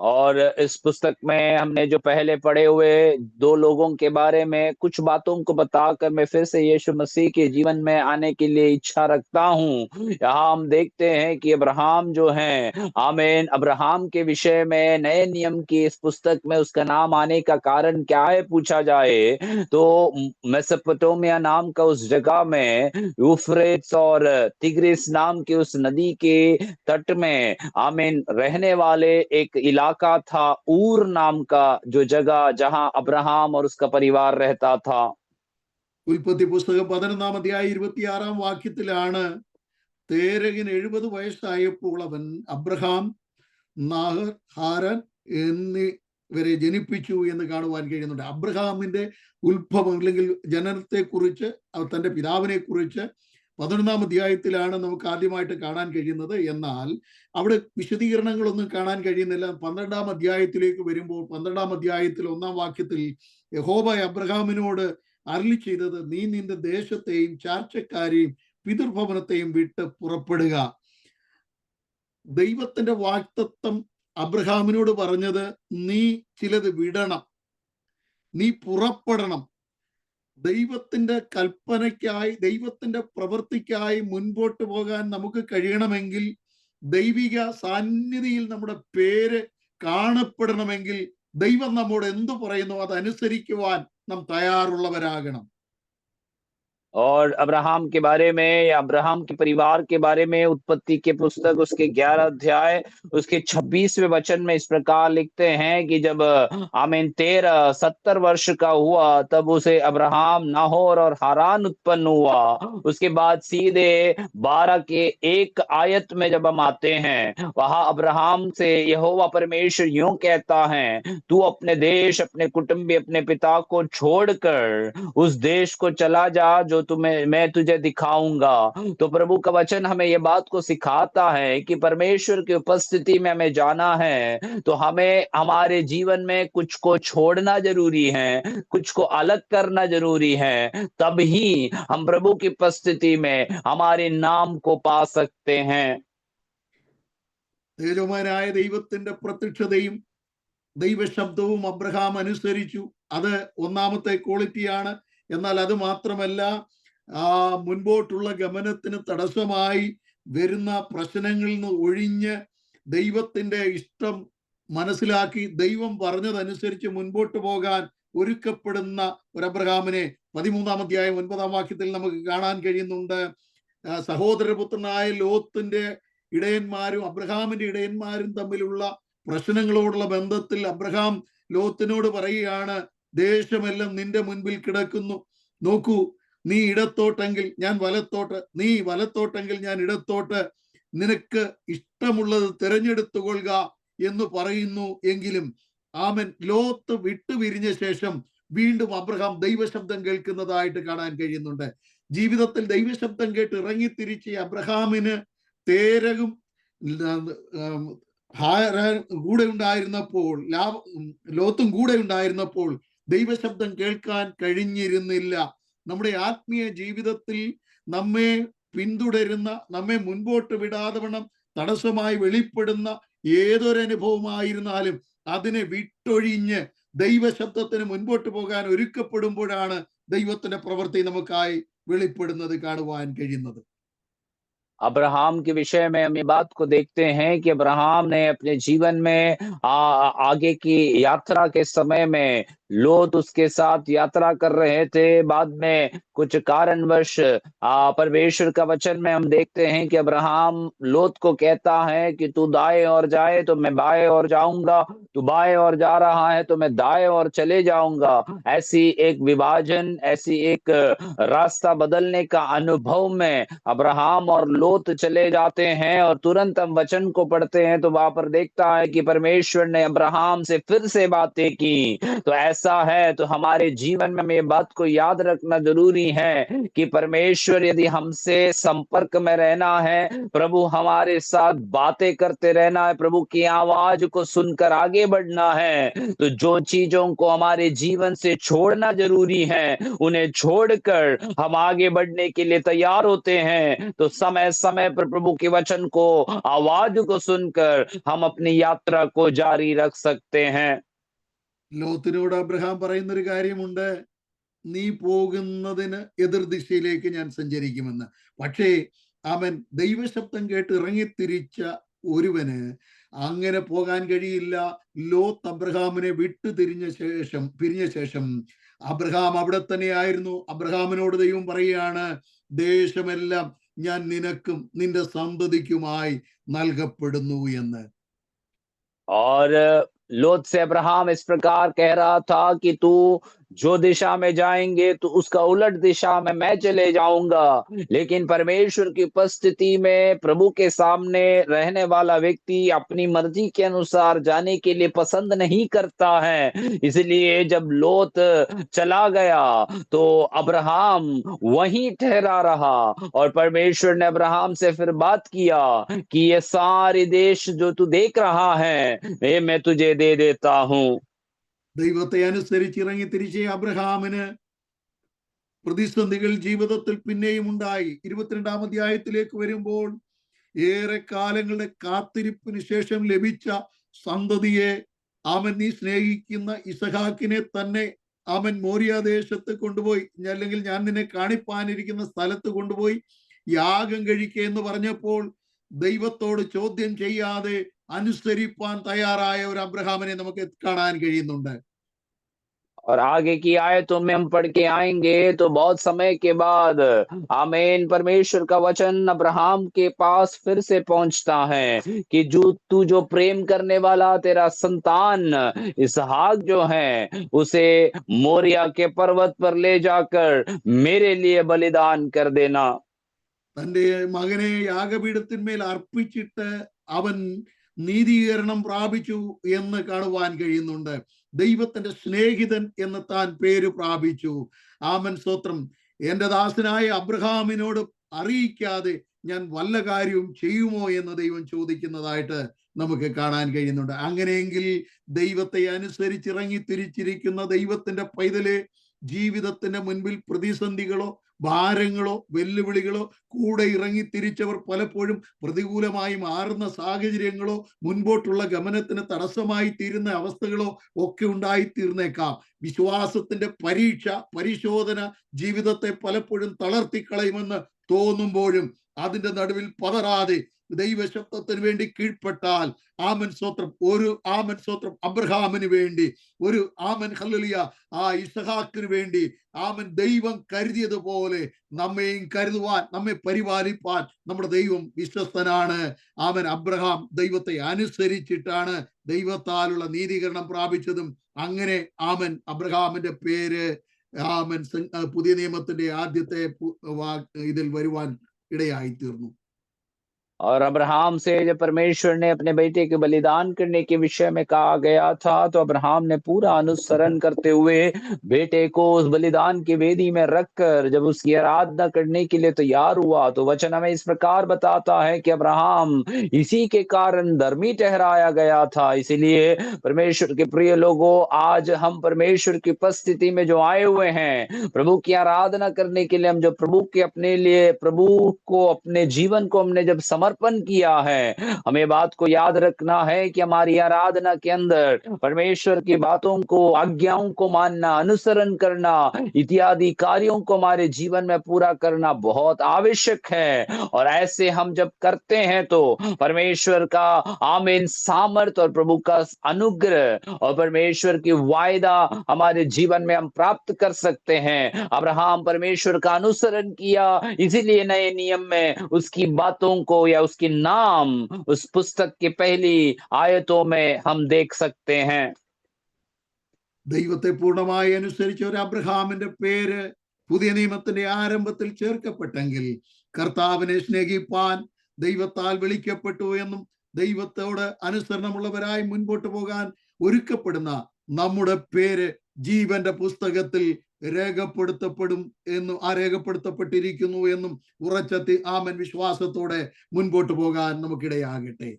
और इस पुस्तक में हमने जो पहले पढ़े हुए 2 लोगों के बारे में कुछ बातों को बताकर मैं फिर से यीशु मसीह के जीवन में आने के लिए इच्छा रखता हूँ। यहाँ हम देखते हैं कि अब्राहम जो हैं, आमीन, अब्राहम के विषय में नए नियम की इस पुस्तक में उसका नाम आने का कारण क्या है पूछा जाए, तो मेसोपोटामिया नाम का उस जगह में यूफ्रेट्स और तिग्रिस नाम की उस नदी के तट में, आमीन, रहने वाले एक इलाका था, ऊर नाम का जो जगह जहां अब्राहम और उसका परिवार रहता था। ഉൽപ്പത്തി പുസ്തകം 11-ാം അധ്യായം 26-ാം വാക്യത്തിലാണ് തേരകിന് 70 വയസ്സായപ്പോൾ അവൻ അബ്രഹാം, നാഹർ, ഹാരൻ എന്നിവരെ ജനിപ്പിച്ചു എന്ന് കാണുവാൻ കഴിയുന്നുണ്ട്. അബ്രഹാമിന്റെ ഉത്ഭവം അല്ലെങ്കിൽ ജനനത്തെ കുറിച്ച് തന്റെ പിതാവിനെ കുറിച്ച് 11-ാം അധ്യായത്തിലാണ് നമുക്ക് ആദ്യമായിട്ട് കാണാൻ കഴിയുന്നത്. എന്നാൽ അവിടെ വിശദീകരണങ്ങളൊന്നും കാണാൻ കഴിയുന്നില്ല. 12-ാം അധ്യായത്തിലേക്ക് വരുമ്പോൾ 12-ാം അധ്യായത്തിൽ 1-ാം വാക്യത്തിൽ യഹോവ അബ്രഹാമിനോട് അരുളി ചെയ്തത്, നീ നിന്റെ ദേശത്തെയും ചാർച്ചക്കാരെയും പിതൃഭവനത്തെയും വിട്ട് പുറപ്പെടുക. ദൈവത്തിന്റെ വാഗ്ദത്തം അബ്രഹാമിനോട് പറഞ്ഞത്, നീ ചിലത് വിടണം, നീ പുറപ്പെടണം. ദൈവത്തിന്റെ കൽപ്പനയ്ക്കായി, ദൈവത്തിന്റെ പ്രവൃത്തിക്കായി മുൻപോട്ട് പോകാൻ നമുക്ക് കഴിയണമെങ്കിൽ, ദൈവിക സാന്നിധ്യത്തിൽ നമ്മുടെ പേര് കാണപ്പെടണമെങ്കിൽ ദൈവം നമ്മോട് എന്തു പറയുന്നു അതനുസരിക്കുവാൻ നാം തയ്യാറുള്ളവരാകണം. और अब्राहम के बारे में या अब्राहम के परिवार के बारे में उत्पत्ति के पुस्तक उसके 11 अध्याय उसके 26वें वचन में इस प्रकार लिखते हैं कि जब आमीन 70 वर्ष का हुआ तब उसे अब्राहम, नाहोर और हारान उत्पन्न हुआ। उसके बाद सीधे 12 के 1 आयत में जब हम आते हैं, वहां अब्राहम से यहोवा परमेश्वर यूं कहता है, तू अपने देश, अपने कुटुंबी, अपने पिता को छोड़कर उस देश को चला जा जो तुम्हें मैं तुझे दिखाऊंगा। तो प्रभु का वचन हमें यह बात को सिखाता है कि परमेश्वर की उपस्थिति में हमें जाना है तो हमें हमारे जीवन में कुछ को छोड़ना जरूरी है, कुछ को अलग करना जरूरी है, तभी हम प्रभु की उपस्थिति में हमारे नाम को पा सकते हैं। തേജോമാനായ ദൈവത്തിന്റെ പ്രത്യക്ഷതയും ദൈവശബ്ദവും അബ്രഹാം അനുസരിച്ചു. അത് ഒന്നാമത്തെ ക്വാളിറ്റിയാണ്. എന്നാൽ അത് മാത്രമല്ല, മുൻപോട്ടുള്ള ഗമനത്തിന് തടസ്സമായി വരുന്ന പ്രശ്നങ്ങളിൽ നിന്ന് ഒഴിഞ്ഞ് ദൈവത്തിന്റെ ഇഷ്ടം മനസ്സിലാക്കി ദൈവം പറഞ്ഞതനുസരിച്ച് മുൻപോട്ട് പോകാൻ ഒരുക്കപ്പെടുന്ന ഒരു അബ്രഹാമിനെ 13-ാം അധ്യായം 9-ാം വാക്യത്തിൽ നമുക്ക് കാണാൻ കഴിയുന്നുണ്ട്. സഹോദരപുത്രനായ ലോത്തിന്റെ ഇടയന്മാരും അബ്രഹാമിന്റെ ഇടയന്മാരും തമ്മിലുള്ള പ്രശ്നങ്ങളോടുള്ള ബന്ധത്തിൽ അബ്രഹാം ലോത്തിനോട് പറയുകയാണ്, ദേശമെല്ലാം നിന്റെ മുൻപിൽ കിടക്കുന്നു, നോക്കൂ, നീ ഇടത്തോട്ടെങ്കിൽ ഞാൻ വലത്തോട്ട്, നീ വലത്തോട്ടെങ്കിൽ ഞാൻ ഇടത്തോട്ട്, നിനക്ക് ഇഷ്ടമുള്ളത് തിരഞ്ഞെടുത്തുകൊള്ളുക എന്ന് പറയുന്നു. എങ്കിലും ആമൻ ലോത്ത് വിട്ടുപിരിഞ്ഞ ശേഷം വീണ്ടും അബ്രഹാം ദൈവശബ്ദം കേൾക്കുന്നതായിട്ട് കാണാൻ കഴിയുന്നുണ്ട്. ജീവിതത്തിൽ ദൈവശബ്ദം കേട്ട് ഇറങ്ങിത്തിരിച്ച് അബ്രഹാമിന് തേരകും കൂടെ ഉണ്ടായിരുന്നപ്പോൾ, ലോത്തും കൂടെ ഉണ്ടായിരുന്നപ്പോൾ ദൈവശബ്ദം കേൾക്കാൻ കഴിഞ്ഞിരുന്നില്ല. നമ്മുടെ ആത്മീയ ജീവിതത്തിൽ നമ്മെ പിന്തുടരുന്ന, നമ്മെ മുൻപോട്ട് വിടാതെ വണ്ണം തടസ്സമായി വെളിപ്പെടുന്ന ഏതൊരനുഭവമായിരുന്നാലും അതിനെ വിട്ടൊഴിഞ്ഞ് ദൈവശബ്ദത്തിന് മുൻപോട്ട് പോകാൻ ഒരുക്കപ്പെടുമ്പോഴാണ് ദൈവത്തിന്റെ പ്രവൃത്തി നമുക്കായി വെളിപ്പെടുന്നത് കാണുവാൻ കഴിയുന്നത്. अब्राहम के विषय में हम ये बात को देखते हैं कि अब्राहम ने अपने जीवन में आगे की यात्रा के समय में लोत उसके साथ यात्रा कर रहे थे। बाद में कुछ कारणवश परमेश्वर का वचन में हम देखते हैं कि अब्राहम लोत को कहता है कि तू दाएं ओर जाए तो मैं बाएं ओर जाऊंगा, तू बाएं ओर जा रहा है तो मैं दाएं ओर चले जाऊंगा। ऐसी एक विभाजन, ऐसी एक रास्ता बदलने का अनुभव में अब्राहम और लोत चले जाते हैं। और तुरंत हम वचन को पढ़ते हैं तो वहां पर देखता है कि परमेश्वर ने अब्राहम से फिर से बातें की। तो ऐसा है तो हमारे जीवन में हमें बात को याद रखना जरूरी है कि परमेश्वर यदि हमसे संपर्क में रहना है, प्रभु हमारे साथ बातें करते रहना है, प्रभु की आवाज को सुनकर आगे बढ़ना है, तो जो चीजों को हमारे जीवन से छोड़ना जरूरी है, उन्हें छोड़कर हम आगे बढ़ने के लिए तैयार होते हैं, तो समय समय पर प्रभु के वचन को, आवाज को सुनकर हम अपनी यात्रा को जारी रख सकते हैं। ലോത്തിനോട് അബ്രഹാം പറയുന്നൊരു കാര്യമുണ്ട്, നീ പോകുന്നതിന് എതിർദിശയിലേക്ക് ഞാൻ സഞ്ചരിക്കുമെന്ന്. പക്ഷേ അവൻ ദൈവശബ്ദം കേട്ട് ഇറങ്ങിത്തിരിച്ച ഒരുവന് അങ്ങനെ പോകാൻ കഴിയില്ല. ലോത്ത് അബ്രഹാമിനെ പിരിഞ്ഞ ശേഷം അബ്രഹാം അവിടെ തന്നെയായിരുന്നു. അബ്രഹാമിനോട് ദൈവം പറയുകയാണ്, ദേശമെല്ലാം ഞാൻ നിനക്കും നിന്റെ സന്തതിക്കുമായി നൽകപ്പെടുന്നു എന്ന്. और लोत से अब्राहम इस प्रकार कह रहा था कि तू जो दिशा में जाएंगे तो उसका उलट दिशा में मैं चले जाऊंगा, लेकिन परमेश्वर की उपस्थिति में प्रभु के सामने रहने वाला व्यक्ति अपनी मर्जी के अनुसार जाने के लिए पसंद नहीं करता है। इसलिए जब लोत चला गया तो अब्राहम वहीं ठहरा रहा, और परमेश्वर ने अब्राहम से फिर बात किया कि ये सारे देश जो तू देख रहा है, ये मैं तुझे दे देता हूं। ദൈവത്തെ അനുസരിച്ചിറങ്ങി തിരിച്ച അബ്രഹാമിന് പ്രതിസന്ധികൾ ജീവിതത്തിൽ പിന്നെയും ഉണ്ടായി. 22-ാം അധ്യായത്തിലേക്ക് വരുമ്പോൾ ഏറെ കാലങ്ങളുടെ കാത്തിരിപ്പിന് ശേഷം ലഭിച്ച സന്തതിയെ, അവൻ നീ സ്നേഹിക്കുന്ന ഇസഹാക്കിനെ തന്നെ അവൻ മോരിയാദേശത്ത് കൊണ്ടുപോയി, അല്ലെങ്കിൽ ഞാൻ നിന്നെ കാണിപ്പാനിരിക്കുന്ന സ്ഥലത്ത് കൊണ്ടുപോയി യാഗം കഴിക്കുക എന്ന് പറഞ്ഞപ്പോൾ ദൈവത്തോട് ചോദ്യം ചെയ്യാതെ അനുസരിപ്പാൻ തയ്യാറായ ഒരു അബ്രഹാമിനെ നമുക്ക് കാണാൻ കഴിയുന്നുണ്ട്. और आगे की आयतों में हम पढ़ के आएंगे तो बहुत समय के बाद आमीन, परमेश्वर का वचन अब्राहम के पास फिर से पहुंचता है कि तू जो प्रेम करने वाला तेरा संतान इसहाक जो है, उसे मोरिया के पर्वत पर ले जाकर मेरे लिए बलिदान कर देना। തന്റെ മകനെ യാഗപീഠത്തിന്മേൽ അർപ്പിച്ചിട്ട് അവൻ നീതീകരണം പ്രാപിച്ചു എന്ന് കാണുവാൻ കഴിയുന്നുണ്ട്. ദൈവത്തിന്റെ സ്നേഹിതൻ എന്ന് താൻ പേര് പ്രാപിച്ചു. ആമൻ, സ്തോത്രം. എന്റെ ദാസനായ അബ്രഹാമിനോട് അറിയിക്കാതെ ഞാൻ വല്ല കാര്യവും ചെയ്യുമോ എന്ന് ദൈവം ചോദിക്കുന്നതായിട്ട് നമുക്ക് കാണാൻ കഴിയുന്നുണ്ട്. അങ്ങനെയെങ്കിൽ ദൈവത്തെ അനുസരിച്ചിറങ്ങി തിരിച്ചിരിക്കുന്ന ദൈവത്തിന്റെ പൈതലെ, ജീവിതത്തിന്റെ മുൻപിൽ പ്രതിസന്ധികളോ ഭാരങ്ങളോ വെല്ലുവിളികളോ കൂടെ ഇറങ്ങി തിരിച്ചവർ പലപ്പോഴും പ്രതികൂലമായി മാറുന്ന സാഹചര്യങ്ങളോ മുൻപോട്ടുള്ള ഗമനത്തിന് തടസ്സമായി തീരുന്ന അവസ്ഥകളോ ഒക്കെ ഉണ്ടായിത്തീർന്നേക്കാം. വിശ്വാസത്തിന്റെ പരിശോധന ജീവിതത്തെ പലപ്പോഴും തളർത്തിക്കളയുമെന്ന് തോന്നുമ്പോഴും അതിന്റെ നടുവിൽ പതറാതെ ദൈവശബ്ദത്തിന് വേണ്ടി കീഴ്പ്പെട്ടാൽ, ആമൻ സ്തോത്രം, ഒരു ആമൻ സ്തോത്രം അബ്രഹാമിന് വേണ്ടി, ഒരു ആമൻ ഹല്ലേലൂയ ആ ഇസഹാക്കിന് വേണ്ടി ആമൻ ദൈവം കരുതിയതുപോലെ നമ്മെയും കരുതുവാൻ, നമ്മെ പരിപാലിപ്പാൻ നമ്മുടെ ദൈവം വിശ്വസ്തനാണ്. ആമൻ, അബ്രഹാം ദൈവത്തെ അനുസരിച്ചിട്ടാണ് ദൈവത്താലുള്ള നീതീകരണം പ്രാപിച്ചതും. അങ്ങനെ ആമൻ അബ്രഹാമിന്റെ പേര് ആമൻ പുതിയ നിയമത്തിന്റെ ആദ്യത്തെ ഇതിൽ വരുവാൻ ഇടയായി തീർന്നു. और अब्राहम से जब परमेश्वर ने अपने बेटे के बलिदान करने के विषय में कहा गया था, तो अब्राहम ने पूरा अनुसरण करते हुए बेटे को उस बलिदान की वेदी में रखकर जब उसकी आराधना करने के लिए तैयार हुआ, तो वचन हमें इस प्रकार बताता है कि अब्राहम इसी के कारण धर्मी ठहराया गया था। इसीलिए परमेश्वर के प्रिय लोगों, आज हम परमेश्वर की उपस्थिति में जो आए हुए हैं, प्रभु की आराधना करने के लिए, हम जो प्रभु के अपने लिए, प्रभु को अपने जीवन को हमने जब समर्पण किया है, हमें बात को याद रखना है कि हमारी आराधना के अंदर परमेश्वर की बातों को, आज्ञाओं को मानना, अनुसरण करना इत्यादि कार्यों को हमारे जीवन में पूरा करना बहुत आवश्यक है। और ऐसे हम जब करते हैं तो परमेश्वर का आमीन सामर्थ्य और प्रभु का अनुग्रह और परमेश्वर की वायदा हमारे जीवन में हम प्राप्त कर सकते हैं। अब्राहम परमेश्वर का अनुसरण किया, इसीलिए नए नियम में उसकी बातों को या उसके नाम उस पुस्तक की पहली आयतों में हम देख सकते हैं। ദൈവത്തെ പൂർണ്ണമായി അനുസരിച്ച ഒരു അബ്രഹാമിന്റെ പേര് പുതിയ നിയമത്തിന്റെ ആരംഭത്തിൽ ചേർക്കപ്പെട്ടെങ്കിൽ, കർത്താവിനെ സ്നേഹിപ്പാൻ ദൈവത്താൽ വിളിക്കപ്പെട്ടു എന്നും ദൈവത്തോട് അനുസരണമുള്ളവരായി മുൻപോട്ട് പോകാൻ ഒരുക്കപ്പെടുന്ന നമ്മുടെ പേര് ജീവന്റെ പുസ്തകത്തിൽ രേഖപ്പെടുത്തപ്പെടും എന്നും രേഖപ്പെടുത്തപ്പെട്ടിരിക്കുന്നു എന്നും ഉറച്ച ആമൻ വിശ്വാസത്തോടെ മുൻപോട്ട് പോകാൻ നമുക്കിടയാകട്ടെ.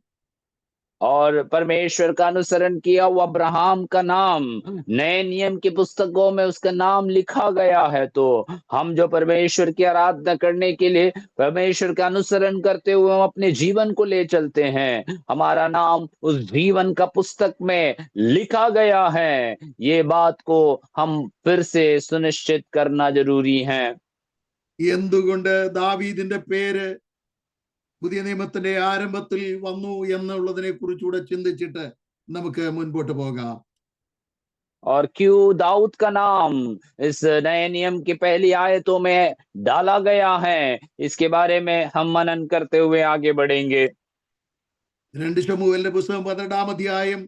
और परमेश्वर का अनुसरण किया हुआ अब्राहम का नाम नए नियम की पुस्तकों में उसका नाम लिखा गया है। तो हम जो परमेश्वर की आराधना करने के लिए परमेश्वर का अनुसरण करते हुए हम अपने जीवन को ले चलते हैं, हमारा नाम उस जीवन का पुस्तक में लिखा गया है। ये बात को हम फिर से सुनिश्चित करना जरूरी है। എന്തുകൊണ്ട് ദാവീദിന്റെ പേര് പുതിയ നിയമത്തിന്റെ ആരംഭത്തിൽ വന്നു എന്നുള്ളതിനെ കുറിച്ചുകൂടെ ചിന്തിച്ചിട്ട് നമുക്ക് മുൻപോട്ട് പോകാം. और क्यों दाऊद का नाम इस नए नियम की पहली आयतों में डाला गया है, इसके बारे में हम मनन करते हुए आगे बढ़ेंगे। 2 ശമൂവേലിന്റെ പുസ്തകം 12-ാം അധ്യായം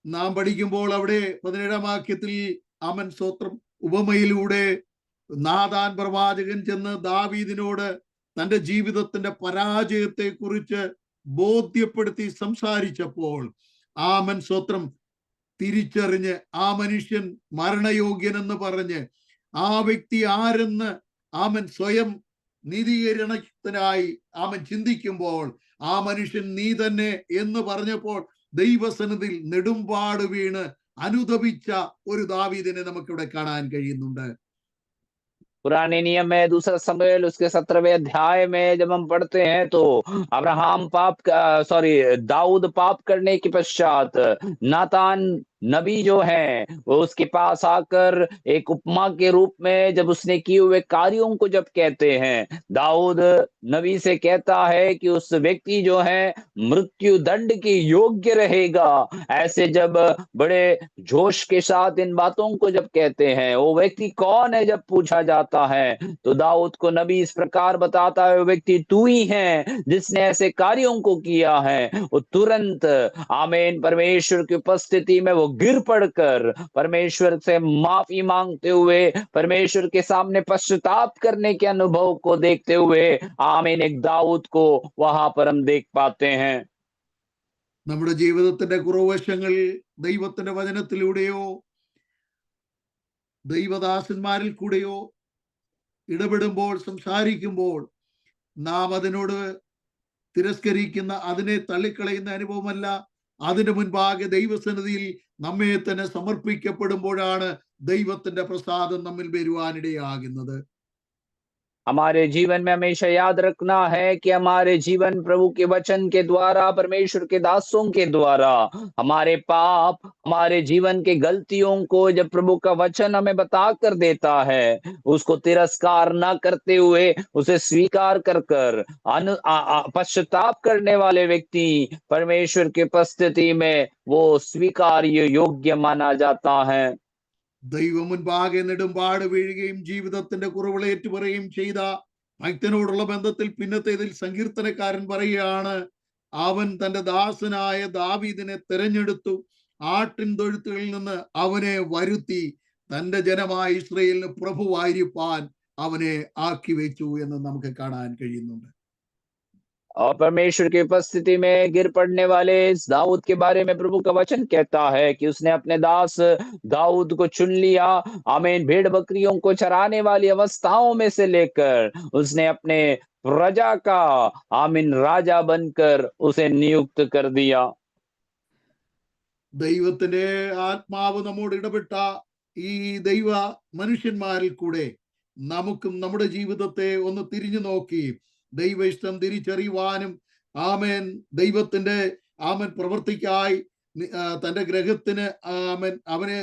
നാം പഠിക്കുമ്പോൾ അവിടെ 17-ാം വാക്യത്തിൽ ആമൻ സ്തോത്രം ഉപമയിലൂടെ നാഥാൻ പ്രവാചകൻ ചെന്ന് ദാവീദിനോട് തന്റെ ജീവിതത്തിന്റെ പരാജയത്തെ കുറിച്ച് ബോധ്യപ്പെടുത്തി സംസാരിച്ചപ്പോൾ ആമൻ സ്തോത്രം തിരിച്ചറിഞ്ഞ് ആ മനുഷ്യൻ മരണയോഗ്യനെന്ന് പറഞ്ഞ് ആ വ്യക്തി ആരെന്ന് ആമൻ സ്വയം നീതീകരണത്തിനായി ആമൻ ചിന്തിക്കുമ്പോൾ ആ മനുഷ്യൻ നീ തന്നെ എന്ന് പറഞ്ഞപ്പോൾ ദൈവസന്നിധിയിൽ നെടുമ്പാട് വീണ് അനുതപിച്ച ഒരു ദാവീദിനെ നമുക്കിവിടെ കാണാൻ കഴിയുന്നുണ്ട്. पुराने नियम में 2 शमूएल उसके 17वें अध्याय में जब हम पढ़ते हैं तो दाऊद पाप करने के पश्चात नातान नबी जो है वो उसके पास आकर एक उपमा के रूप में जब उसने किए हुए कार्यों को जब कहते हैं, दाऊद नबी से कहता है कि उस व्यक्ति जो है मृत्यु दंड के योग्य रहेगा। ऐसे जब बड़े जोश के साथ इन बातों को जब कहते हैं, वो व्यक्ति कौन है जब पूछा जाता है तो दाऊद को नबी इस प्रकार बताता है, वो व्यक्ति तू ही है जिसने ऐसे कार्यों को किया है। वो तुरंत आमीन परमेश्वर की उपस्थिति में वो गिर पड़कर परमेश्वर से माफी मांगते हुए परमेश्वर के सामने पश्चाताप करने के अनुभव को देखते हुए आमीन एक दाऊद को वहां पर हम देख पाते हैं। നമ്മുടെ ജീവിതത്തിന്റെ കുറവശങ്ങൾ ദൈവത്തിന്റെ വചനത്തിലൂടെയോ ദൈവദാസന്മാരിൽ കൂടെയോ ഇടപെടുമ്പോൾ സംസാരിക്കുമ്പോൾ നാം അതിനോട് തിരസ്കരിക്കുന്ന അതിനെ തള്ളിക്കളയുന്ന അനുഭവമല്ല, അതിനു മുൻപാകെ ദൈവസന്നിധിയിൽ നമ്മെ തന്നെ സമർപ്പിക്കപ്പെടുമ്പോഴാണ് ദൈവത്തിന്റെ പ്രസാദം നമ്മിൽ വരുവാനിടയാകുന്നത്. हमारे जीवन में हमेशा याद रखना है कि हमारे जीवन प्रभु के वचन के द्वारा परमेश्वर के दासों के द्वारा हमारे पाप हमारे जीवन के गलतियों को जब प्रभु का वचन हमें बता कर देता है, उसको तिरस्कार न करते हुए उसे स्वीकार कर कर पश्चाताप करने वाले व्यक्ति परमेश्वर की उपस्थिति में वो स्वीकार्य योग्य माना जाता है। ദൈവം മുൻപാകെ നെടുമ്പാട് വീഴുകയും ജീവിതത്തിന്റെ കുറവുകളേറ്റു പറയുകയും ചെയ്ത ഭക്തനോടുള്ള ബന്ധത്തിൽ പിന്നത്തേതിൽ സങ്കീർത്തനക്കാരൻ പറയുകയാണ്, അവൻ തന്റെ ദാസനായ ദാവീദിനെ തിരഞ്ഞെടുത്തു, ആട്ടിൻ തൊഴുത്തുകളിൽ നിന്ന് അവനെ വരുത്തി, തന്റെ ജനമായ ഇസ്രായേലിന് പ്രഭുവായിരിക്കാൻ അവനെ ആക്കി വെച്ചു എന്ന് നമുക്ക് കാണാൻ കഴിയുന്നുണ്ട്. और परमेश्वर की उपस्थिति में गिर पड़ने वाले इस दाऊद के बारे में प्रभु का वचन कहता है कि उसने अपने दास दाऊद को चुन लिया। आमीन। भेड़ बकरियों को चराने वाली अवस्थाओं में से लेकर उसने अपने प्रजा का आमीन राजा बनकर उसे नियुक्त कर दिया। ദൈവത്തിന്റെ ആത്മാവ് നമ്മോട് ഇടപെട്ട ഈ ദൈവ മനുഷ്യന്മാരിൽ കൂടെ നമുക്കും നമ്മുടെ ജീവിതത്തെ ഒന്ന് തിരിഞ്ഞു നോക്കി ദൈവ ഇഷ്ടം തിരിച്ചറിയുവാനും ആമേൻ ദൈവത്തിന്റെ ആമൻ പ്രവൃത്തിക്കായി തന്റെ ഗ്രഹത്തിന് ആമൻ അവനെ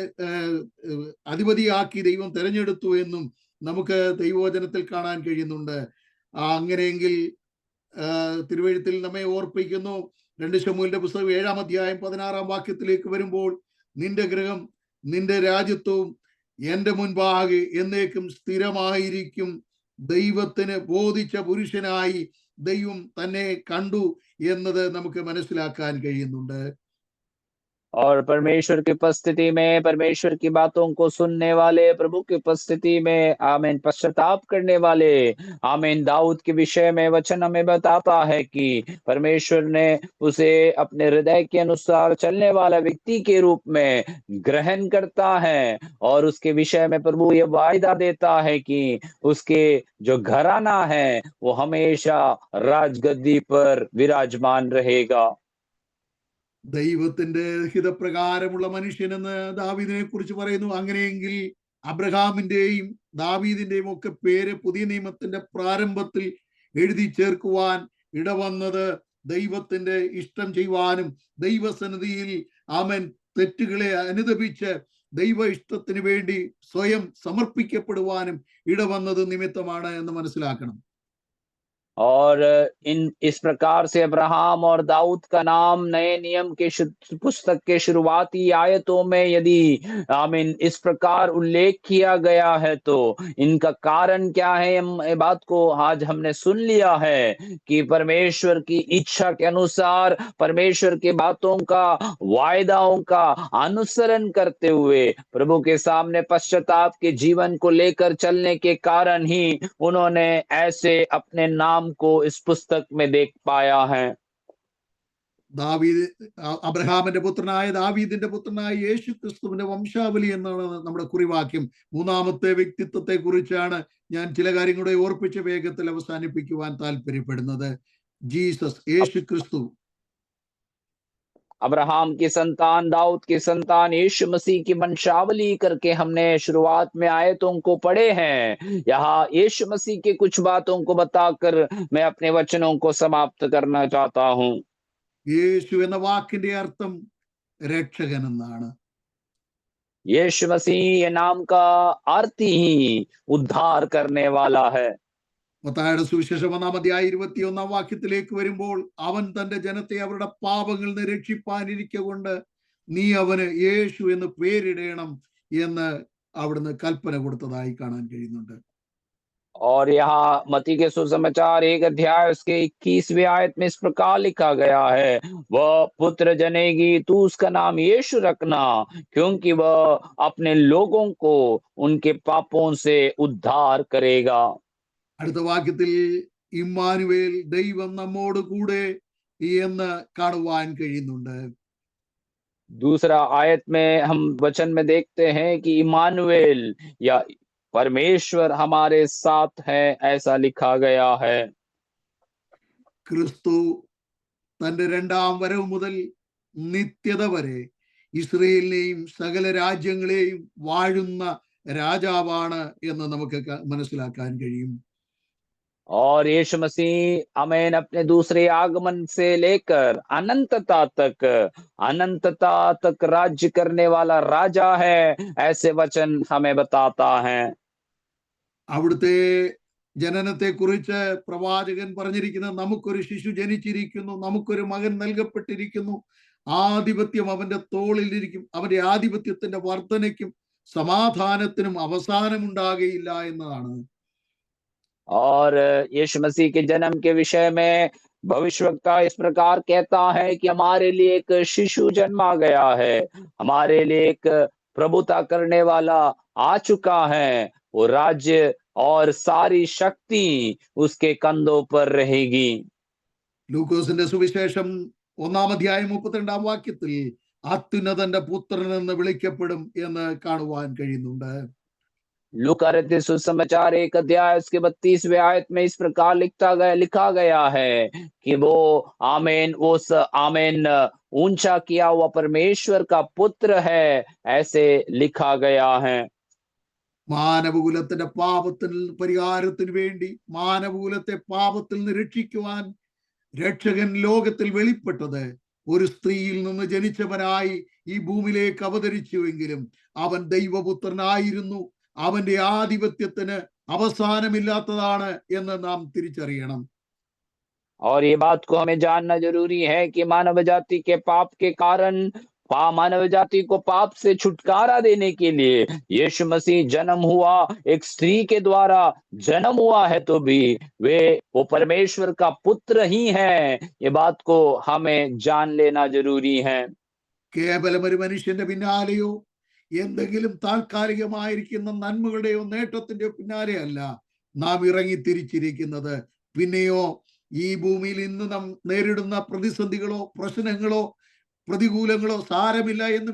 അധിപതിയാക്കി ദൈവം തെരഞ്ഞെടുത്തു എന്നും നമുക്ക് ദൈവവചനത്തിൽ കാണാൻ കഴിയുന്നുണ്ട്. അങ്ങനെയെങ്കിൽ തിരുവെഴുത്തിൽ നമ്മെ ഓർപ്പിക്കുന്നു. 2 ശമൂവേലിന്റെ പുസ്തകം 7-ാം അധ്യായം 16-ാം വാക്യത്തിലേക്ക് വരുമ്പോൾ, നിന്റെ ഗ്രഹം നിന്റെ രാജ്യത്വവും എന്റെ മുൻപാകെ എന്നേക്കും സ്ഥിരമായിരിക്കും. ദൈവത്തിന് ബോധിച്ച പുരുഷനായി ദൈവം തന്നെ കണ്ടു എന്നത് നമുക്ക് മനസ്സിലാക്കാൻ കഴിയുന്നുണ്ട്. और परमेश्वर की उपस्थिति में परमेश्वर की बातों को सुनने वाले, प्रभु की उपस्थिति में आमीन पश्चाताप करने वाले, आमीन दाऊद के विषय में वचन हमें बताता है कि परमेश्वर ने उसे अपने हृदय के अनुसार चलने वाला व्यक्ति के रूप में ग्रहण करता है, और उसके विषय में प्रभु ये वायदा देता है कि उसके जो घराना है वो हमेशा राजगद्दी पर विराजमान रहेगा। ദൈവത്തിന്റെ ഹിതപ്രകാരമുള്ള മനുഷ്യനെന്ന് ദാവീദിനെ കുറിച്ച് പറയുന്നു. അങ്ങനെയെങ്കിൽ അബ്രഹാമിന്റെയും ദാവീദിന്റെയും ഒക്കെ പേര് പുതിയ നിയമത്തിന്റെ പ്രാരംഭത്തിൽ എഴുതി ചേർക്കുവാൻ ഇടവന്നത് ദൈവത്തിന്റെ ഇഷ്ടം ചെയ്യുവാനും ദൈവസന്നിധിയിൽ ആമൻ തെറ്റുകളെ അനുദപിച്ച് ദൈവ ഇഷ്ടത്തിന് വേണ്ടി സ്വയം സമർപ്പിക്കപ്പെടുവാനും ഇടവന്നത് നിമിത്തമാണ് എന്ന് മനസ്സിലാക്കണം. और इस प्रकार से अब्राहम और दाऊद का नाम नए नियम के पुस्तक के शुरुआती आयतों में यदि आमीन इस प्रकार उल्लेख किया गया है, तो इनका कारण क्या है? हम ये बात को आज हमने सुन लिया है कि परमेश्वर की इच्छा के अनुसार परमेश्वर की बातों का, वायदाओं का अनुसरण करते हुए प्रभु के सामने पश्चाताप के जीवन को लेकर चलने के कारण ही उन्होंने ऐसे अपने नाम को इस पुस्तक में देख पाया है। ദാവീദ് അബ്രഹാമിന്റെ പുത്രനായ ദാവീദിന്റെ പുത്രനായ യേശു ക്രിസ്തുവിന്റെ വംശാവലി എന്നാണ് നമ്മുടെ കുറിവാക്യം. മൂന്നാമത്തെ വ്യക്തിത്വത്തെ കുറിച്ചാണ് ഞാൻ ചില കാര്യങ്ങളെ ഓർപ്പിച്ച് വേഗത്തിൽ അവസാനിപ്പിക്കുവാൻ താല്പര്യപ്പെടുന്നത്. ജീസസ്, യേശു ക്രിസ്തു. अब्राहम की संतान, दाऊद की संतान, यीशु मसीह की वंशावली करके हमने शुरुआत में आयतों को पढ़े हैं। यहाँ यीशु मसीह के कुछ बातों को बताकर मैं अपने वचनों को समाप्त करना चाहता हूँ। യേശു എന്ന വാക്കിന്റെ അർത്ഥം രക്ഷകൻ എന്നാണ്. यीशु मसीह ये नाम का अर्थ ही उद्धार करने वाला है। മത്തായിയുടെ സുവിശേഷം 1-ാം വാക്യത്തിലേക്ക് വരുമ്പോൾ അവൻ തന്റെ ജനത്തെ അവരുടെ പാപങ്ങളിൽ നിന്ന് രക്ഷിപ്പാനിരിക്കൊണ്ട് നീ അവന് യേശു എന്ന് പേരിടേണം എന്ന് അവിടുന്ന് കൽപ്പന കൊടുത്തതായി കാണാൻ കഴിയുന്നുണ്ട്. और यहाँ मत्ती के सुसमाचार 1 अध्याय उसके 21वें आयत में इस प्रकार लिखा गया है, वह पुत्र जनेगी, तू उसका नाम यीशु रखना, क्योंकि वह अपने लोगों को उनके पापों से उद्धार करेगा। അടുത്ത വാക്യത്തിൽ ഇമ്മാനുവേൽ, ദൈവം നമ്മോട് കൂടെ എന്ന് കാണുവാൻ കഴിയുന്നുണ്ട്. दूसरा आयत में हम वचन में देखते हैं कि इमानुएल या परमेश्वर हमारे साथ है, ऐसा लिखा गया है। ക്രിസ്തു തന്റെ രണ്ടാം വരവ് മുതൽ നിത്യത വരെ ഇസ്രയേലിനെയും സകല രാജ്യങ്ങളെയും വാഴുന്ന രാജാവാണ് എന്ന് നമുക്ക് മനസ്സിലാക്കാൻ കഴിയും. और यीशु मसीह आमीन अपने दूसरे आगमन से लेकर अनंतता तक राज्य करने वाला राजा है, ऐसे वचन हमें बताता है। അവിടുത്തെ ജനനത്തെ കുറിച്ച് പ്രവാചകൻ പറഞ്ഞിരിക്കുന്നത്, നമുക്കൊരു ശിശു ജനിച്ചിരിക്കുന്നു, നമുക്കൊരു മകൻ നൽകപ്പെട്ടിരിക്കുന്നു, ആധിപത്യം അവന്റെ തോളിലിരിക്കും, അവന്റെ ആധിപത്യത്തിന്റെ വർധനയ്ക്കും സമാധാനത്തിനും അവസാനമുണ്ടാകയില്ല എന്നതാണ്. और यीशु मसीह के जन्म के विषय में भविष्यवक्ता इस प्रकार कहता है कि हमारे लिए एक शिशु जन्मा गया है, हमारे लिए एक प्रभुता करने वाला आ चुका है, वो राज्य और सारी शक्ति उसके कंधों पर रहेगी। ലൂക്കോസിന്റെ സുവിശേഷം 1-ാം അധ്യായം 32-ാം വാക്യത്തിൽ അത്യുന്നതന്റെ പുത്രൻ എന്ന് വിളിക്കപ്പെടും എന്ന് കാണുവാൻ കഴിയുന്നുണ്ട്. लूका रचित सुसमाचार 1 अध्याय उसके 32वें आयत में इस प्रकार लिखा गया है कि वो आमीन उस आमीन ऊंचा किया हुआ परमेश्वर का पुत्र है, ऐसे लिखा गया है। മാനവകുലത്തിന്റെ പാപത്തിൽ പരിഹാരത്തിന് വേണ്ടി മാനവകുലത്തെ പാപത്തിൽ നിന്ന് രക്ഷിക്കുവാൻ രക്ഷകൻ ലോകത്തിൽ വെളിപ്പെട്ടത് ഒരു സ്ത്രീയിൽ നിന്ന് ജനിച്ചവനായി ഈ ഭൂമിയിലേക്ക് അവതരിച്ചുവെങ്കിലും അവൻ ദൈവപുത്രനായിരുന്നു. അവന്റെ ആധിപത്യത്തിന് അവസാനമില്ലാത്തതാണ് എന്ന് നാം തിരിച്ചറിയണം. और ये बात को हमें जानना जरूरी है कि मानव जाति के पाप के कारण मानव जाति को पाप से छुटकारा देने के लिए यीशु मसीह जन्म हुआ, एक स्त्री के द्वारा जन्म हुआ है, तो भी वो परमेश्वर का पुत्र ही है। ये बात को हमें जान लेना जरूरी है। കേവലം ഒരു മനുഷ്യന്റെ പിന്നാലെയോ എന്തെങ്കിലും താൽക്കാലികമായിരിക്കുന്ന നന്മകളുടെയോ നേട്ടത്തിന്റെയോ പിന്നാലെ അല്ല നാം ഇറങ്ങി തിരിച്ചിരിക്കുന്നത്. പിന്നെയോ ഈ ഭൂമിയിൽ ഇന്ന് നാം നേരിടുന്ന പ്രതിസന്ധികളോ പ്രശ്നങ്ങളോ പ്രതികൂലങ്ങളോ സാരമില്ല എന്ന്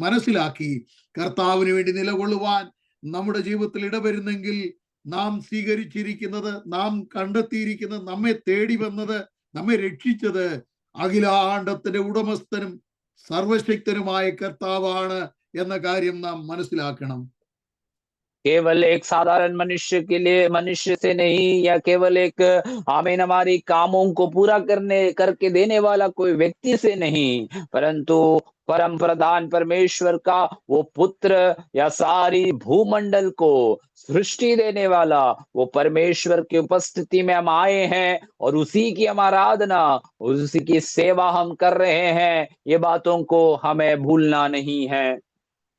മനസ്സിലാക്കി കർത്താവിന് വേണ്ടി നിലകൊള്ളുവാൻ നമ്മുടെ ജീവിതത്തിൽ ഇടവരുന്നെങ്കിൽ നാം സ്വീകരിച്ചിരിക്കുന്നത്, നാം കണ്ടെത്തിയിരിക്കുന്നത്, നമ്മെ തേടി വന്നത്, നമ്മെ രക്ഷിച്ചത് അഖിലാണ്ടത്തിന്റെ ഉടമസ്ഥനും സർവശക്തനുമായ കർത്താവാണ് എന്ന കാര്യം നാം മനസ്സിലാക്കണം. केवल एक साधारण मनुष्य के लिए, मनुष्य से नहीं, या केवल एक आमीन हमारी कामों को पूरा करके देने वाला कोई व्यक्ति से नहीं, परंतु परम प्रधान परमेश्वर का वो पुत्र, या सारी भूमंडल को सृष्टि देने वाला वो परमेश्वर की उपस्थिति में हम आए हैं और उसी की हम आराधना, उसी की सेवा हम कर रहे हैं। ये बातों को हमें भूलना नहीं है।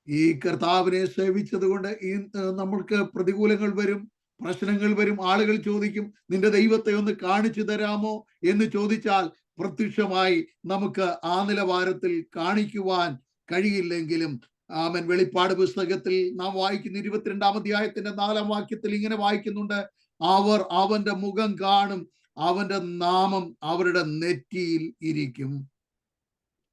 ഈ കർത്താവിനെ സേവിച്ചത് കൊണ്ട് ഈ നമ്മൾക്ക് പ്രതികൂലങ്ങൾ വരും, പ്രശ്നങ്ങൾ വരും. ആളുകൾ ചോദിക്കും, നിന്റെ ദൈവത്തെ ഒന്ന് കാണിച്ചു തരാമോ എന്ന് ചോദിച്ചാൽ പ്രത്യക്ഷമായി നമുക്ക് ആ നിലവാരത്തിൽ കാണിക്കുവാൻ കഴിയില്ലെങ്കിലും ആമൻ വെളിപ്പാട് പുസ്തകത്തിൽ നാം വായിക്കുന്ന 22-ാം അധ്യായത്തിന്റെ 4-ാം വാക്യത്തിൽ ഇങ്ങനെ വായിക്കുന്നുണ്ട്, അവർ അവന്റെ മുഖം കാണും, അവന്റെ നാമം അവരുടെ നെറ്റിയിൽ ഇരിക്കും.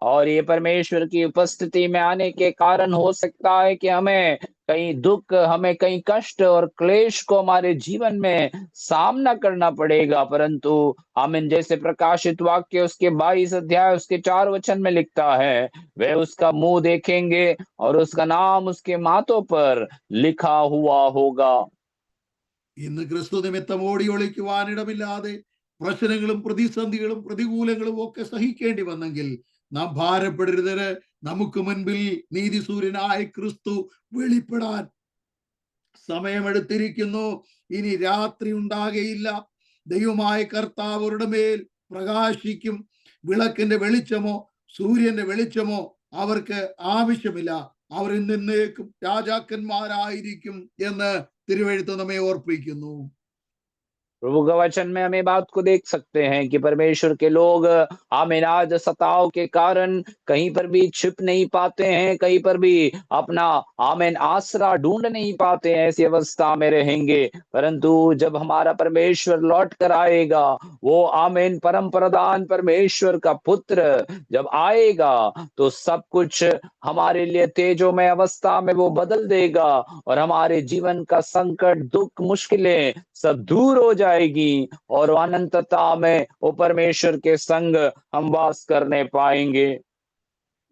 और ये परमेश्वर की उपस्थिति में आने के कारण हो सकता है कि हमें कहीं दुख, हमें कहीं कष्ट और क्लेश को हमारे जीवन में सामना करना पड़ेगा, परंतु हम इन जैसे प्रकाशित वाक्य उसके 22 अध्याय उसके 4 वचन में लिखता है, वे उसका मुंह देखेंगे और उसका नाम उसके माथों पर लिखा हुआ होगा। ഇന്ന് ക്രിസ്തു നിമിത്തം ഓടി ഒളിക്കുവാനിടമില്ലാതെ പ്രശ്നങ്ങളും പ്രതിസന്ധികളും പ്രതികൂലങ്ങളും ഒക്കെ സഹിക്കേണ്ടി വന്നെങ്കിൽ നാം ഭാരപ്പെടരുത്. നമുക്ക് മുൻപിൽ നീതിസൂര്യനായ ക്രിസ്തു വെളിപ്പെടാൻ സമയമെടുത്തിരിക്കുന്നു. ഇനി രാത്രി ഉണ്ടാകയില്ല. ദൈവമായ കർത്താവ് അവരുടെ മേൽ പ്രകാശിക്കും. വിളക്കിന്റെ വെളിച്ചമോ സൂര്യന്റെ വെളിച്ചമോ അവർക്ക് ആവശ്യമില്ല. അവർ എന്നേക്കും രാജാക്കന്മാരായിരിക്കും എന്ന് തിരുവെഴുത്ത് നമ്മെ ഓർപ്പിക്കുന്നു. प्रभु का वचन में हम ये बात को देख सकते हैं कि परमेश्वर के लोग आमीन आज सताव के कारण कहीं पर भी छिप नहीं पाते हैं, कहीं पर भी अपना आमीन आसरा ढूंढ नहीं पाते हैं, ऐसी अवस्था में रहेंगे। परंतु जब हमारा परमेश्वर लौट कर आएगा, वो आमीन परम प्रधान परमेश्वर का पुत्र जब आएगा, तो सब कुछ हमारे लिए तेजोमय अवस्था में वो बदल देगा और हमारे जीवन का संकट, दुख, मुश्किलें सब दूर हो जाएगी और अनंतता में वो परमेश्वर के संग हम वास करने पाएंगे।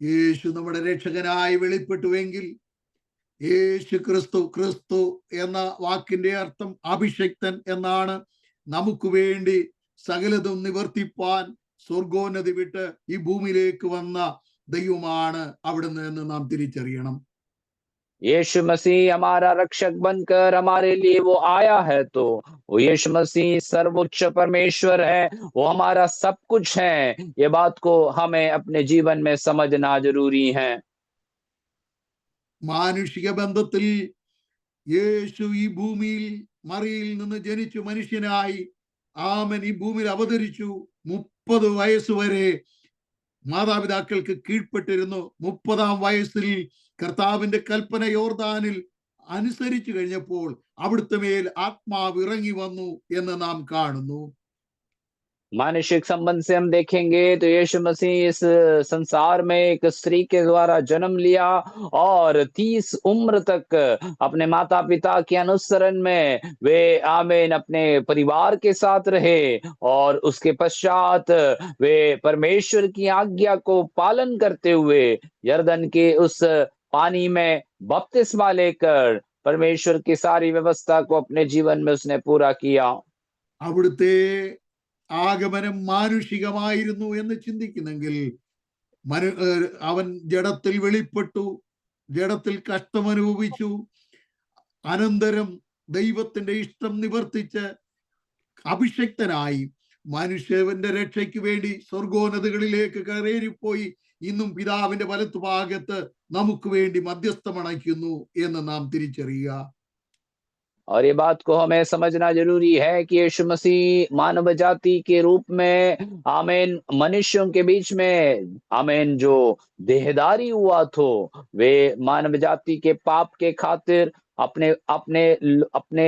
യേശു നമ്മുടെ രക്ഷകനായി വെളിപ്പെട്ടുവെങ്കിൽ, യേശു ക്രിസ്തു, ക്രിസ്തു എന്ന വാക്കിന്റെ അർത്ഥം അഭിഷക്തൻ എന്നാണ്. നമുക്ക് വേണ്ടി സകലതും നിവർത്തിപ്പാൻ സ്വർഗോന്നതി വിട്ട് ഈ ഭൂമിയിലേക്ക് വന്ന ദൈവമാണ് അവിടുന്ന് എന്ന് നാം തിരിച്ചറിയണം. यीशु मसीह हमारा रक्षक बनकर हमारे लिए वो आया है, तो वो यीशु मसीह सर्वोच्च परमेश्वर है, वो हमारा सब कुछ है। ये बात को हमें अपने जीवन में समझना जरूरी है। മാനുഷിക ബന്ധത്തിൽ യേശു ഈ ഭൂമിയിൽ മറിയിൽ നിന്ന് ജനിച്ചു മനുഷ്യനായി ആമൻ ഈ ഭൂമിയിൽ അവതരിച്ചു. 30 വയസ്സ് വരെ മാതാപിതാക്കൾക്ക് കീഴ്പ്പെട്ടിരുന്നു. 30-ാം വയസ്സിൽ കർത്താവിന്റെ കൽപ്പന യോർദാനിൽ അനുസരിച്ചു കഴിഞ്ഞപ്പോൾ അവിടുത്തെ മേൽ ആത്മാവ് ഇറങ്ങി വന്നു എന്ന് നാം കാണുന്നു. मानसिक संबंध से हम देखेंगे तो यीशु मसीह इस संसार में एक स्त्री के द्वारा जन्म लिया और 30 उम्र तक अपने माता पिता के अनुसरण में वे आमीन अपने परिवार के साथ रहे और उसके पश्चात वे परमेश्वर की आज्ञा को पालन करते हुए यरदन के उस पानी में बपतिस्मा लेकर परमेश्वर की सारी व्यवस्था को अपने जीवन में उसने पूरा किया। അവിടുത്തെ ആഗമനം മാനുഷികമായിരുന്നു എന്ന് ചിന്തിക്കുന്നെങ്കിൽ അവൻ ജഡത്തിൽ വെളിപ്പെട്ടു, ജഡത്തിൽ കഷ്ടമനുഭവിച്ചു, അനന്തരം ദൈവത്തിന്റെ ഇഷ്ടം നിവർത്തിച്ച് അഭിഷക്തനായി മനുഷ്യന്റെ രക്ഷയ്ക്ക് വേണ്ടി സ്വർഗോന്നതികളിലേക്ക് കയറിപ്പോയി ഇന്നും പിതാവിന്റെ വലത്തുഭാഗത്ത് നമുക്ക് വേണ്ടി മധ്യസ്ഥമണയ്ക്കുന്നു എന്ന് നാം തിരിച്ചറിയുക. और ये बात को हमें समझना ज़रूरी है कि यीशु मसीह मानव जाति के रूप में आमीन मनुष्यों के बीच में आमीन जो देहधारी हुआ तो वे मानव जाति के पाप के खातिर अपने अपने अपने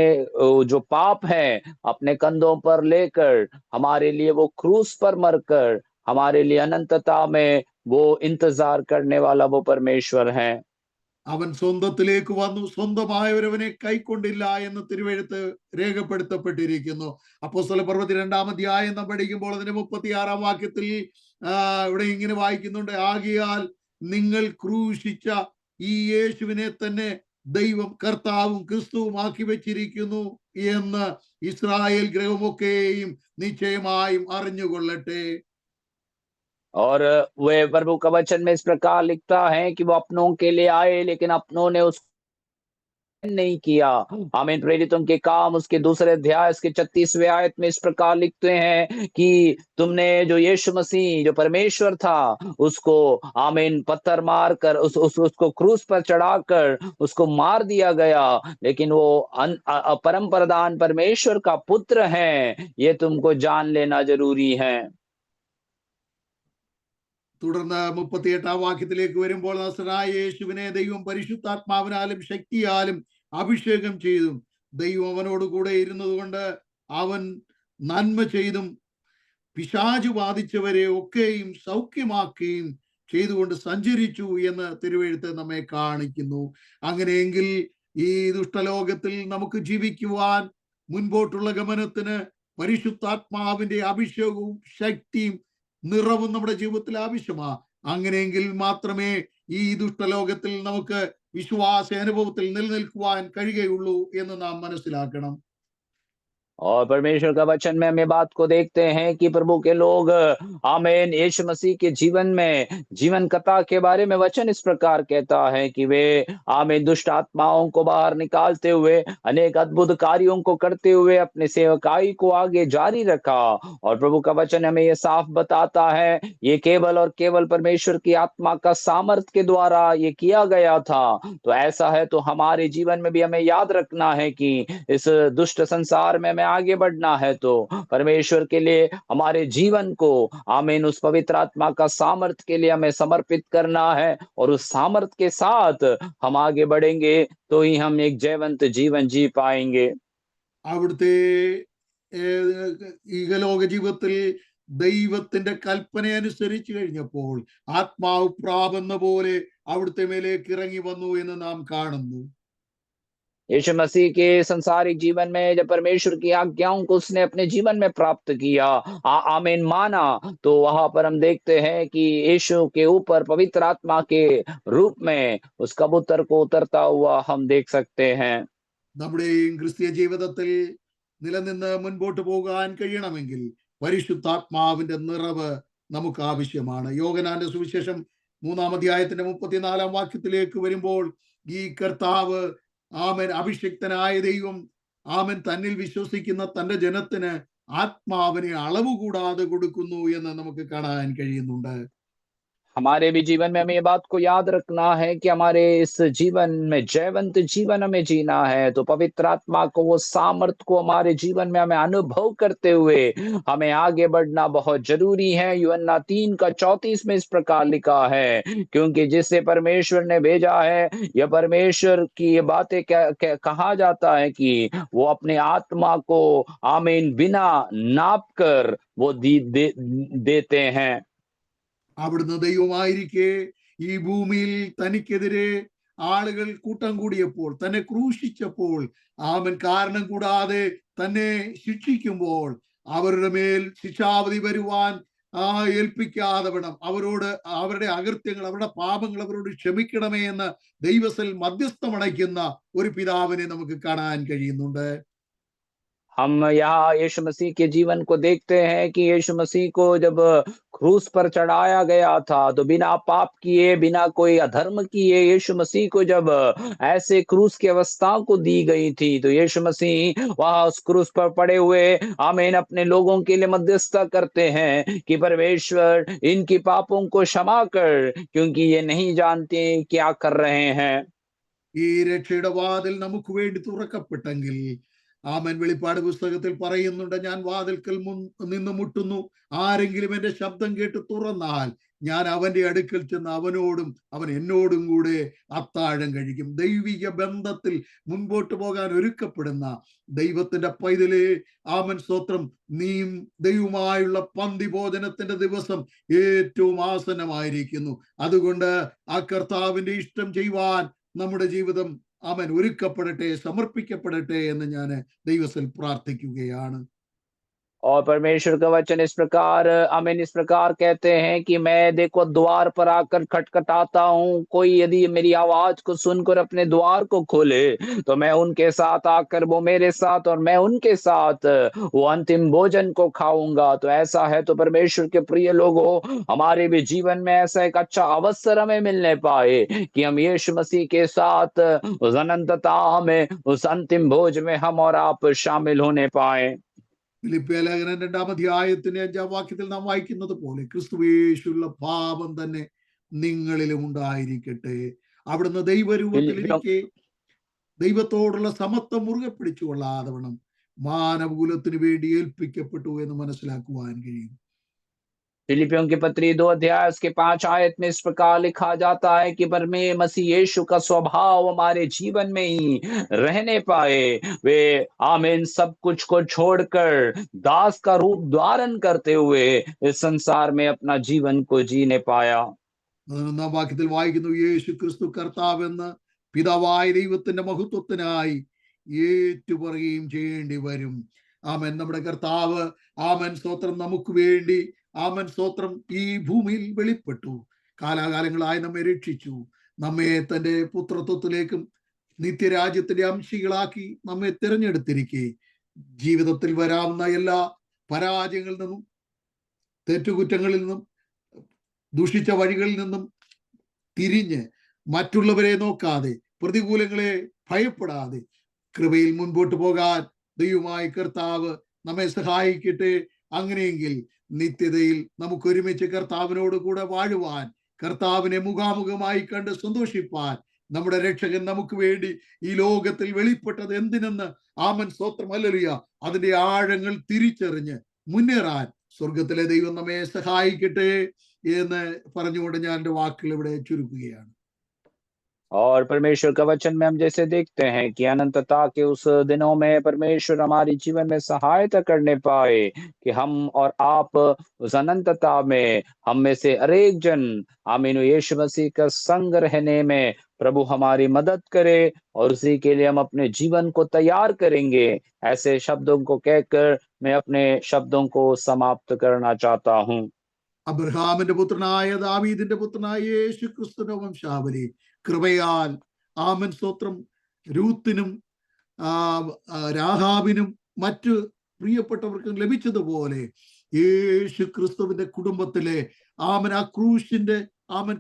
जो पाप है अपने कंधों पर लेकर हमारे लिए वो क्रूस पर मरकर हमारे लिए अनंतता में वो इंतजार करने वाला वो परमेश्वर है। അവൻ സ്വന്തത്തിലേക്ക് വന്നു, സ്വന്തമായവരവനെ കൈക്കൊണ്ടില്ല എന്ന് തിരുവെഴുത്ത് രേഖപ്പെടുത്തപ്പെട്ടിരിക്കുന്നു. അപ്പോസ്തല പ്രവൃത്തി 2-ാം അധ്യായം നാം പഠിക്കുമ്പോൾ അതിന്റെ 36-ാം വാക്യത്തിൽ ഇവിടെ ഇങ്ങനെ വായിക്കുന്നുണ്ട്, ആകയാൽ നിങ്ങൾ ക്രൂശിച്ച ഈ യേശുവിനെ തന്നെ ദൈവം കർത്താവും ക്രിസ്തുവും ആക്കി വെച്ചിരിക്കുന്നു എന്ന് ഇസ്രായേൽ ഗൃഹമൊക്കെയും നിശ്ചയമായും അറിഞ്ഞുകൊള്ളട്ടെ. और वे प्रभु का वचन में इस प्रकार लिखता है कि वो अपनों के लिए आए लेकिन अपनों ने उसको नहीं किया। आमीन। प्रेरितों के काम उसके दूसरे अध्याय उसके 36वें आयत में इस प्रकार लिखते हैं कि तुमने जो यीशु मसीह जो परमेश्वर था उसको आमीन पत्थर मार कर उसको क्रूस पर चढ़ाकर उसको मार दिया गया, लेकिन वो परम प्रधान परमेश्वर का पुत्र है, ये तुमको जान लेना जरूरी है। തുടർന്ന് 38-ാം വാക്യത്തിലേക്ക് വരുമ്പോൾ, നസറായ യേശുവിനെ ദൈവം പരിശുദ്ധാത്മാവിനാലും ശക്തിയാലും അഭിഷേകം ചെയ്തും ദൈവം അവനോട് കൂടെ ഇരുന്നത് കൊണ്ട് അവൻ നന്മ ചെയ്തും പിശാചു ബാധിച്ചവരെ ഒക്കെയും സൗഖ്യമാക്കുകയും ചെയ്തുകൊണ്ട് സഞ്ചരിച്ചു എന്ന് തിരുവെഴുത്ത് നമ്മെ കാണിക്കുന്നു. അങ്ങനെയെങ്കിൽ ഈ ദുഷ്ടലോകത്തിൽ നമുക്ക് ജീവിക്കുവാൻ മുൻപോട്ടുള്ള ഗമനത്തിന് പരിശുദ്ധാത്മാവിന്റെ അഭിഷേകവും ശക്തിയും നിറവും നമ്മുടെ ജീവിതത്തിൽ ആവശ്യമാണ്. അങ്ങനെയെങ്കിൽ മാത്രമേ ഈ ദുഷ്ടലോകത്തിൽ നമുക്ക് വിശ്വാസ അനുഭവത്തിൽ നിലനിൽക്കുവാൻ കഴിയുകയുള്ളൂ എന്ന് നാം മനസ്സിലാക്കണം. और परमेश्वर का वचन में हम ये बात को देखते हैं कि प्रभु के लोग आमीन यीशु मसीह के जीवन में जीवन कथा के बारे में वचन इस प्रकार कहता है कि वे आमीन दुष्ट आत्माओं को बाहर निकालते हुए अनेक अद्भुत कार्यों को करते हुए अपने सेवकाई को आगे जारी रखा। और प्रभु का वचन हमें ये साफ बताता है ये केवल और केवल परमेश्वर की आत्मा का सामर्थ के द्वारा ये किया गया था। तो ऐसा है तो हमारे जीवन में भी हमें याद रखना है कि इस दुष्ट संसार में हमें आगे बढ़ना है तो परमेश्वर के लिए हमारे जीवन को आमीन उस पवित्र आत्मा का सामर्थ के लिए हमें समर्पित करना है, और उस सामर्थ के साथ हम आगे बढ़ेंगे तो ही हम एक जयवंत जीवन जी पाएंगे। അവിടുത്തെ ഈഹലോക ജീവിതത്തിൽ ദൈവത്തിന്റെ കൽപ്പന അനുസരിച്ച് കഴിഞ്ഞപ്പോൾ ആത്മാവ് പ്രാപെന്ന പോലെ അവിടുത്തെ മേലേക്ക് ഇറങ്ങി വന്നു എന്ന് നാം കാണുന്നു. यीशु मसीह के संसारिक जीवन में जब परमेश्वर की आज्ञाओं को उसने अपने जीवन में प्राप्त किया आमीन माना, तो वहां पर हम देखते हैं कि यीशु के ऊपर पवित्र आत्मा के रूप में उस कबूतर को उतरता हुआ हम देख सकते हैं। നമ്മുടെയും ക്രിസ്തീയ ജീവിതത്തിൽ നിലനിന്ന് മുൻപോട്ട് പോകാൻ കഴിയണമെങ്കിൽ പരിശുദ്ധാത്മാവിന്റെ നിറവ് നമുക്ക് ആവശ്യമാണ്. യോഹന്നാന്റെ സുവിശേഷം 3-ാം അധ്യായത്തിന്റെ 34-ാം വാക്യത്തിലേക്ക് വരുമ്പോൾ ഈ കർത്താവ് ആമൻ അഭിഷിക്തനായ ദൈവം ആമൻ തന്നിൽ വിശ്വസിക്കുന്ന തന്റെ ജനത്തിന് ആത്മാവിനെ അളവ് കൂടാതെ കൊടുക്കുന്നു എന്ന് നമുക്ക് കാണാൻ കഴിയുന്നുണ്ട്. हमारे भी जीवन में हमें ये बात को याद रखना है कि हमारे इस जीवन में जयवंत जीवन हमें जीना है तो पवित्र आत्मा को वो सामर्थ को हमारे जीवन में हमें अनुभव करते हुए हमें आगे बढ़ना बहुत जरूरी है। यूहन्ना 3:34 में इस प्रकार लिखा है, क्योंकि जिससे परमेश्वर ने भेजा है यह परमेश्वर की ये बातें कहा जाता है कि वो अपने आत्मा को आमीन बिना नाप कर वो देते हैं। അവിടുന്ന് ദൈവമായിരിക്കെ ഈ ഭൂമിയിൽ തനിക്കെതിരെ ആളുകൾ കൂട്ടം കൂടിയപ്പോൾ തന്നെ ക്രൂശിച്ചപ്പോൾ ആമൻ കാരണം കൂടാതെ തന്നെ ശിക്ഷിക്കുമ്പോൾ അവരുടെ മേൽ ശിക്ഷാവധി വരുവാൻ ഏൽപ്പിക്കാതെ വേണം അവരോട് അവരുടെ അകൃത്യങ്ങൾ അവരുടെ പാപങ്ങൾ അവരോട് ക്ഷമിക്കണമേ എന്ന് ദൈവത്തിൽ മധ്യസ്ഥമണയ്ക്കുന്ന ഒരു പിതാവിനെ നമുക്ക് കാണാൻ കഴിയുന്നുണ്ട്. हम यहाँ यीशु मसीह के जीवन को देखते हैं कि यीशु मसीह को जब क्रूस पर चढ़ाया गया था तो बिना पाप किए बिना कोई अधर्म किए यीशु मसीह को जब ऐसे क्रूस की अवस्था को दी गई थी तो यीशु मसीह वहां उस क्रूस पर पड़े हुए आमीन अपने लोगों के लिए मध्यस्थता करते हैं कि परमेश्वर इनकी पापों को क्षमा कर, क्योंकि ये नहीं जानते क्या कर रहे हैं। ഈ രക്ഷയുടെ വാതിൽ നമുക്ക് വേണ്ടി തുറക്കപ്പെട്ടെങ്കിൽ, ആമേൻ, വെളിപ്പാട് പുസ്തകത്തിൽ പറയുന്നുണ്ട്, ഞാൻ വാതിൽക്കൽ നിന്ന് മുട്ടുന്നു, ആരെങ്കിലും എൻ്റെ ശബ്ദം കേട്ട് തുറന്നാൽ ഞാൻ അവന്റെ അടുക്കൽ ചെന്ന് അവനോടും അവൻ എന്നോടും കൂടെ അത്താഴം കഴിക്കും. ദൈവിക ബന്ധത്തിൽ മുൻപോട്ട് പോകാൻ ഒരുക്കപ്പെടുന്ന ദൈവത്തിന്റെ പൈതലേ, ആമൻ സ്തോത്രം, നീയും ദൈവവുമായുള്ള പന്തി ഭോജനത്തിന്റെ ദിവസം ഏറ്റവും ആസന്നമായിരിക്കുന്നു. അതുകൊണ്ട് ആ കർത്താവിന്റെ ഇഷ്ടം ചെയ്യുവാൻ നമ്മുടെ ജീവിതം, ആമൻ, ഒരുക്കപ്പെടട്ടെ, സമർപ്പിക്കപ്പെടട്ടെ എന്ന് ഞാൻ ദൈവത്തിൽ പ്രാർത്ഥിക്കുകയാണ്. और परमेश्वर का वचन इस प्रकार, आमीन, इस प्रकार कहते हैं कि मैं देखो द्वार पर आकर खटखटाता हूँ, कोई यदि मेरी आवाज को सुनकर अपने द्वार को खोले तो मैं उनके साथ आकर, वो मेरे साथ और मैं उनके साथ वो अंतिम भोजन को खाऊंगा। तो ऐसा है तो परमेश्वर के प्रिय लोगों, हमारे भी जीवन में ऐसा एक अच्छा अवसर हमें मिलने पाए कि हम यीशु मसीह के साथ उस अनंतता में, उस अंतिम भोज में हम और आप शामिल होने पाए। ഫിലിപ്പിയ ലേഖനം 2-ാം അധ്യായത്തിന്റെ 5-ാം വാക്യത്തിൽ നാം വായിക്കുന്നത് പോലെ, ക്രിസ്തുയേശുവിലുള്ള പാപം തന്നെ നിങ്ങളിലും ഉണ്ടായിരിക്കട്ടെ. അവിടുന്ന് ദൈവരൂപത്തിലിരിക്കെ ദൈവത്തോടുള്ള സമത്വം മുറുകെ പിടിച്ചുകൊള്ളാതവണ്ണം മാനവകുലത്തിന് വേണ്ടി ഏൽപ്പിക്കപ്പെട്ടു എന്ന് മനസ്സിലാക്കുവാൻ കഴിയും. फिलिपियों की पत्री 2 अध्याय उसके 5 आयत में इस प्रकार लिखा जाता है कि परमेश्वर मसीह यीशु का स्वभाव हमारे जीवन में ही रहने पाए। वे आमीन सब कुछ को छोड़कर दास का रूप धारण करते हुए इस संसार में अपना जीवन को जीने पाया। 11-ാം വാക്യത്തിൽ വായിക്കുന്നു, യേശു ക്രിസ്തു കർത്താവെന്ന് പിതാവായ ദൈവത്തിന്റെ മഹത്വത്തിനായി ഏറ്റുപറയുകയും ചെയ്യേണ്ടി വരും. ആമൻ. നമ്മുടെ കർത്താവ്, ആമൻ സ്തോത്രം, നമുക്ക് വേണ്ടി, ആമൻ സ്തോത്രം, ഈ ഭൂമിയിൽ വെളിപ്പെട്ടു. കാലാകാലങ്ങളായി നമ്മെ രക്ഷിച്ചു. നമ്മെ തന്റെ പുത്രത്വത്തിലേക്കും നിത്യരാജ്യത്തിന്റെ അംശികളാക്കി നമ്മെ തിരഞ്ഞെടുത്തിരിക്കെ, ജീവിതത്തിൽ വരാവുന്ന എല്ലാ പരാജയങ്ങളിൽ നിന്നും, തെറ്റുകുറ്റങ്ങളിൽ നിന്നും, ദുഷിച്ച വഴികളിൽ നിന്നും തിരിഞ്ഞ് മറ്റുള്ളവരെ നോക്കാതെ, പ്രതികൂലങ്ങളെ ഭയപ്പെടാതെ കൃപയിൽ മുൻപോട്ട് പോകാൻ ദൈവമായ കർത്താവ് നമ്മെ സഹായിക്കട്ടെ. അങ്ങനെയെങ്കിൽ നിത്യതയിൽ നമുക്ക് ഒരുമിച്ച് കർത്താവിനോട് കൂടെ വാഴുവാൻ, കർത്താവിനെ മുഖാമുഖമായി കണ്ട് സന്തോഷിപ്പാൻ, നമ്മുടെ രക്ഷകൻ നമുക്ക് വേണ്ടി ഈ ലോകത്തിൽ വെളിപ്പെട്ടത് എന്തിനെന്ന്, ആമൻ സ്തോത്രം, ഹല്ലേലൂയ, അതിന്റെ ആഴങ്ങൾ തിരിച്ചറിഞ്ഞ് മുന്നേറാൻ സ്വർഗത്തിലെ ദൈവം നമ്മെ സഹായിക്കട്ടെ എന്ന് പറഞ്ഞുകൊണ്ട് ഞാൻ എൻ്റെ വാക്കുകൾ ഇവിടെ ചുരുക്കുകയാണ്. और परमेश्वर का वचन में हम जैसे देखते हैं कि अनंतता के उस दिनों में परमेश्वर हमारे जीवन में सहायता करने पाए कि हम और आप उस अनंतता में, हम में से अनेक जन, आमीन, यीशु मसीह का संग रहने में प्रभु हमारी मदद करे और उसी के लिए हम अपने जीवन को तैयार करेंगे। ऐसे शब्दों को कहकर मैं अपने शब्दों को समाप्त करना चाहता हूँ। അബ്രഹാമിന്റെ പുത്രനായ ദാവീദിന്റെ പുത്രനായ യേശു ക്രിസ്തുവിന്റെ വംശാവലി കൃപയാൽ, ആമൻ സ്തോത്രം, രൂത്തിനും രാഹാബിനും മറ്റു പ്രിയപ്പെട്ടവർക്കും ലഭിച്ചതുപോലെ യേശു ക്രിസ്തുവിന്റെ കുടുംബത്തിലെ, ആമൻ, ആ ക്രൂശിന്റെ, ആമൻ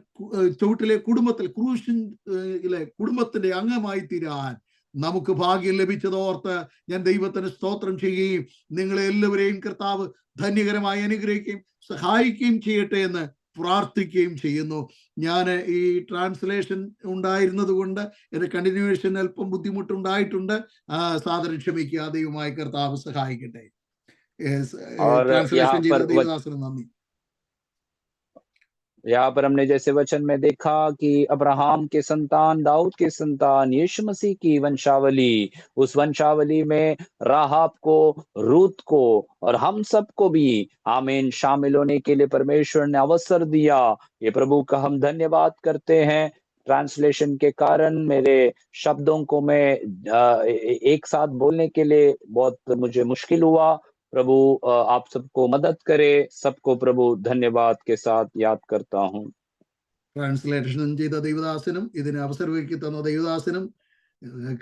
ചുവട്ടിലെ കുടുംബത്തിൽ, ക്രൂശിലെ കുടുംബത്തിന്റെ അംഗമായി തീരാൻ നമുക്ക് ഭാഗ്യം ലഭിച്ചതോർത്ത് ഞാൻ ദൈവത്തിന് സ്തോത്രം ചെയ്യുകയും നിങ്ങളെ എല്ലാവരെയും കർത്താവ് ധന്യകരമായി അനുഗ്രഹിക്കുകയും സഹായിക്കുകയും ചെയ്യട്ടെ എന്ന് പ്രാർത്ഥിക്കുകയും ചെയ്യുന്നു. ഞാൻ ഈ ട്രാൻസ്ലേഷൻ ഉണ്ടായിരുന്നത് കൊണ്ട് എൻ്റെ കണ്ടിന്യൂവേഷൻ അല്പം ബുദ്ധിമുട്ടുണ്ടായിട്ടുണ്ട്. സാദരം ക്ഷമിക്കുക. ദൈവമായ കർത്താവ് സഹായിക്കട്ടെ. ട്രാൻസ്ലേഷൻ ചെയ്ത ദൈവദാസന് നന്ദി. यहाँ पर हमने जैसे वचन में देखा कि अब्राहम के संतान, दाऊद के संतान, यीशु मसीह की वंशावली, उस वंशावली में राहाब को, रूत को और हम सबको भी, आमीन, शामिल होने के लिए परमेश्वर ने अवसर दिया। ये प्रभु का हम धन्यवाद करते हैं। ट्रांसलेशन के कारण मेरे शब्दों को मैं एक साथ बोलने के लिए बहुत मुझे मुश्किल हुआ। प्रभु आप सबको मदद करे। सबको प्रभु धन्यवाद के साथ याद करता हूँ। ട്രാൻസ്ലേഷൻ ചെയ്ത ദൈവദാസനും ഇതിന് അവസരമൊരുക്കി തന്ന ദൈവദാസനും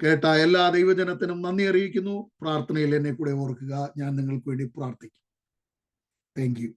കേട്ട എല്ലാ ദൈവജനത്തിനും നന്ദി അറിയിക്കുന്നു. പ്രാർത്ഥനയിൽ എന്നെ കൂടെ ഓർക്കുക. ഞാൻ നിങ്ങൾക്ക് വേണ്ടി പ്രാർത്ഥിക്കും. Thank you.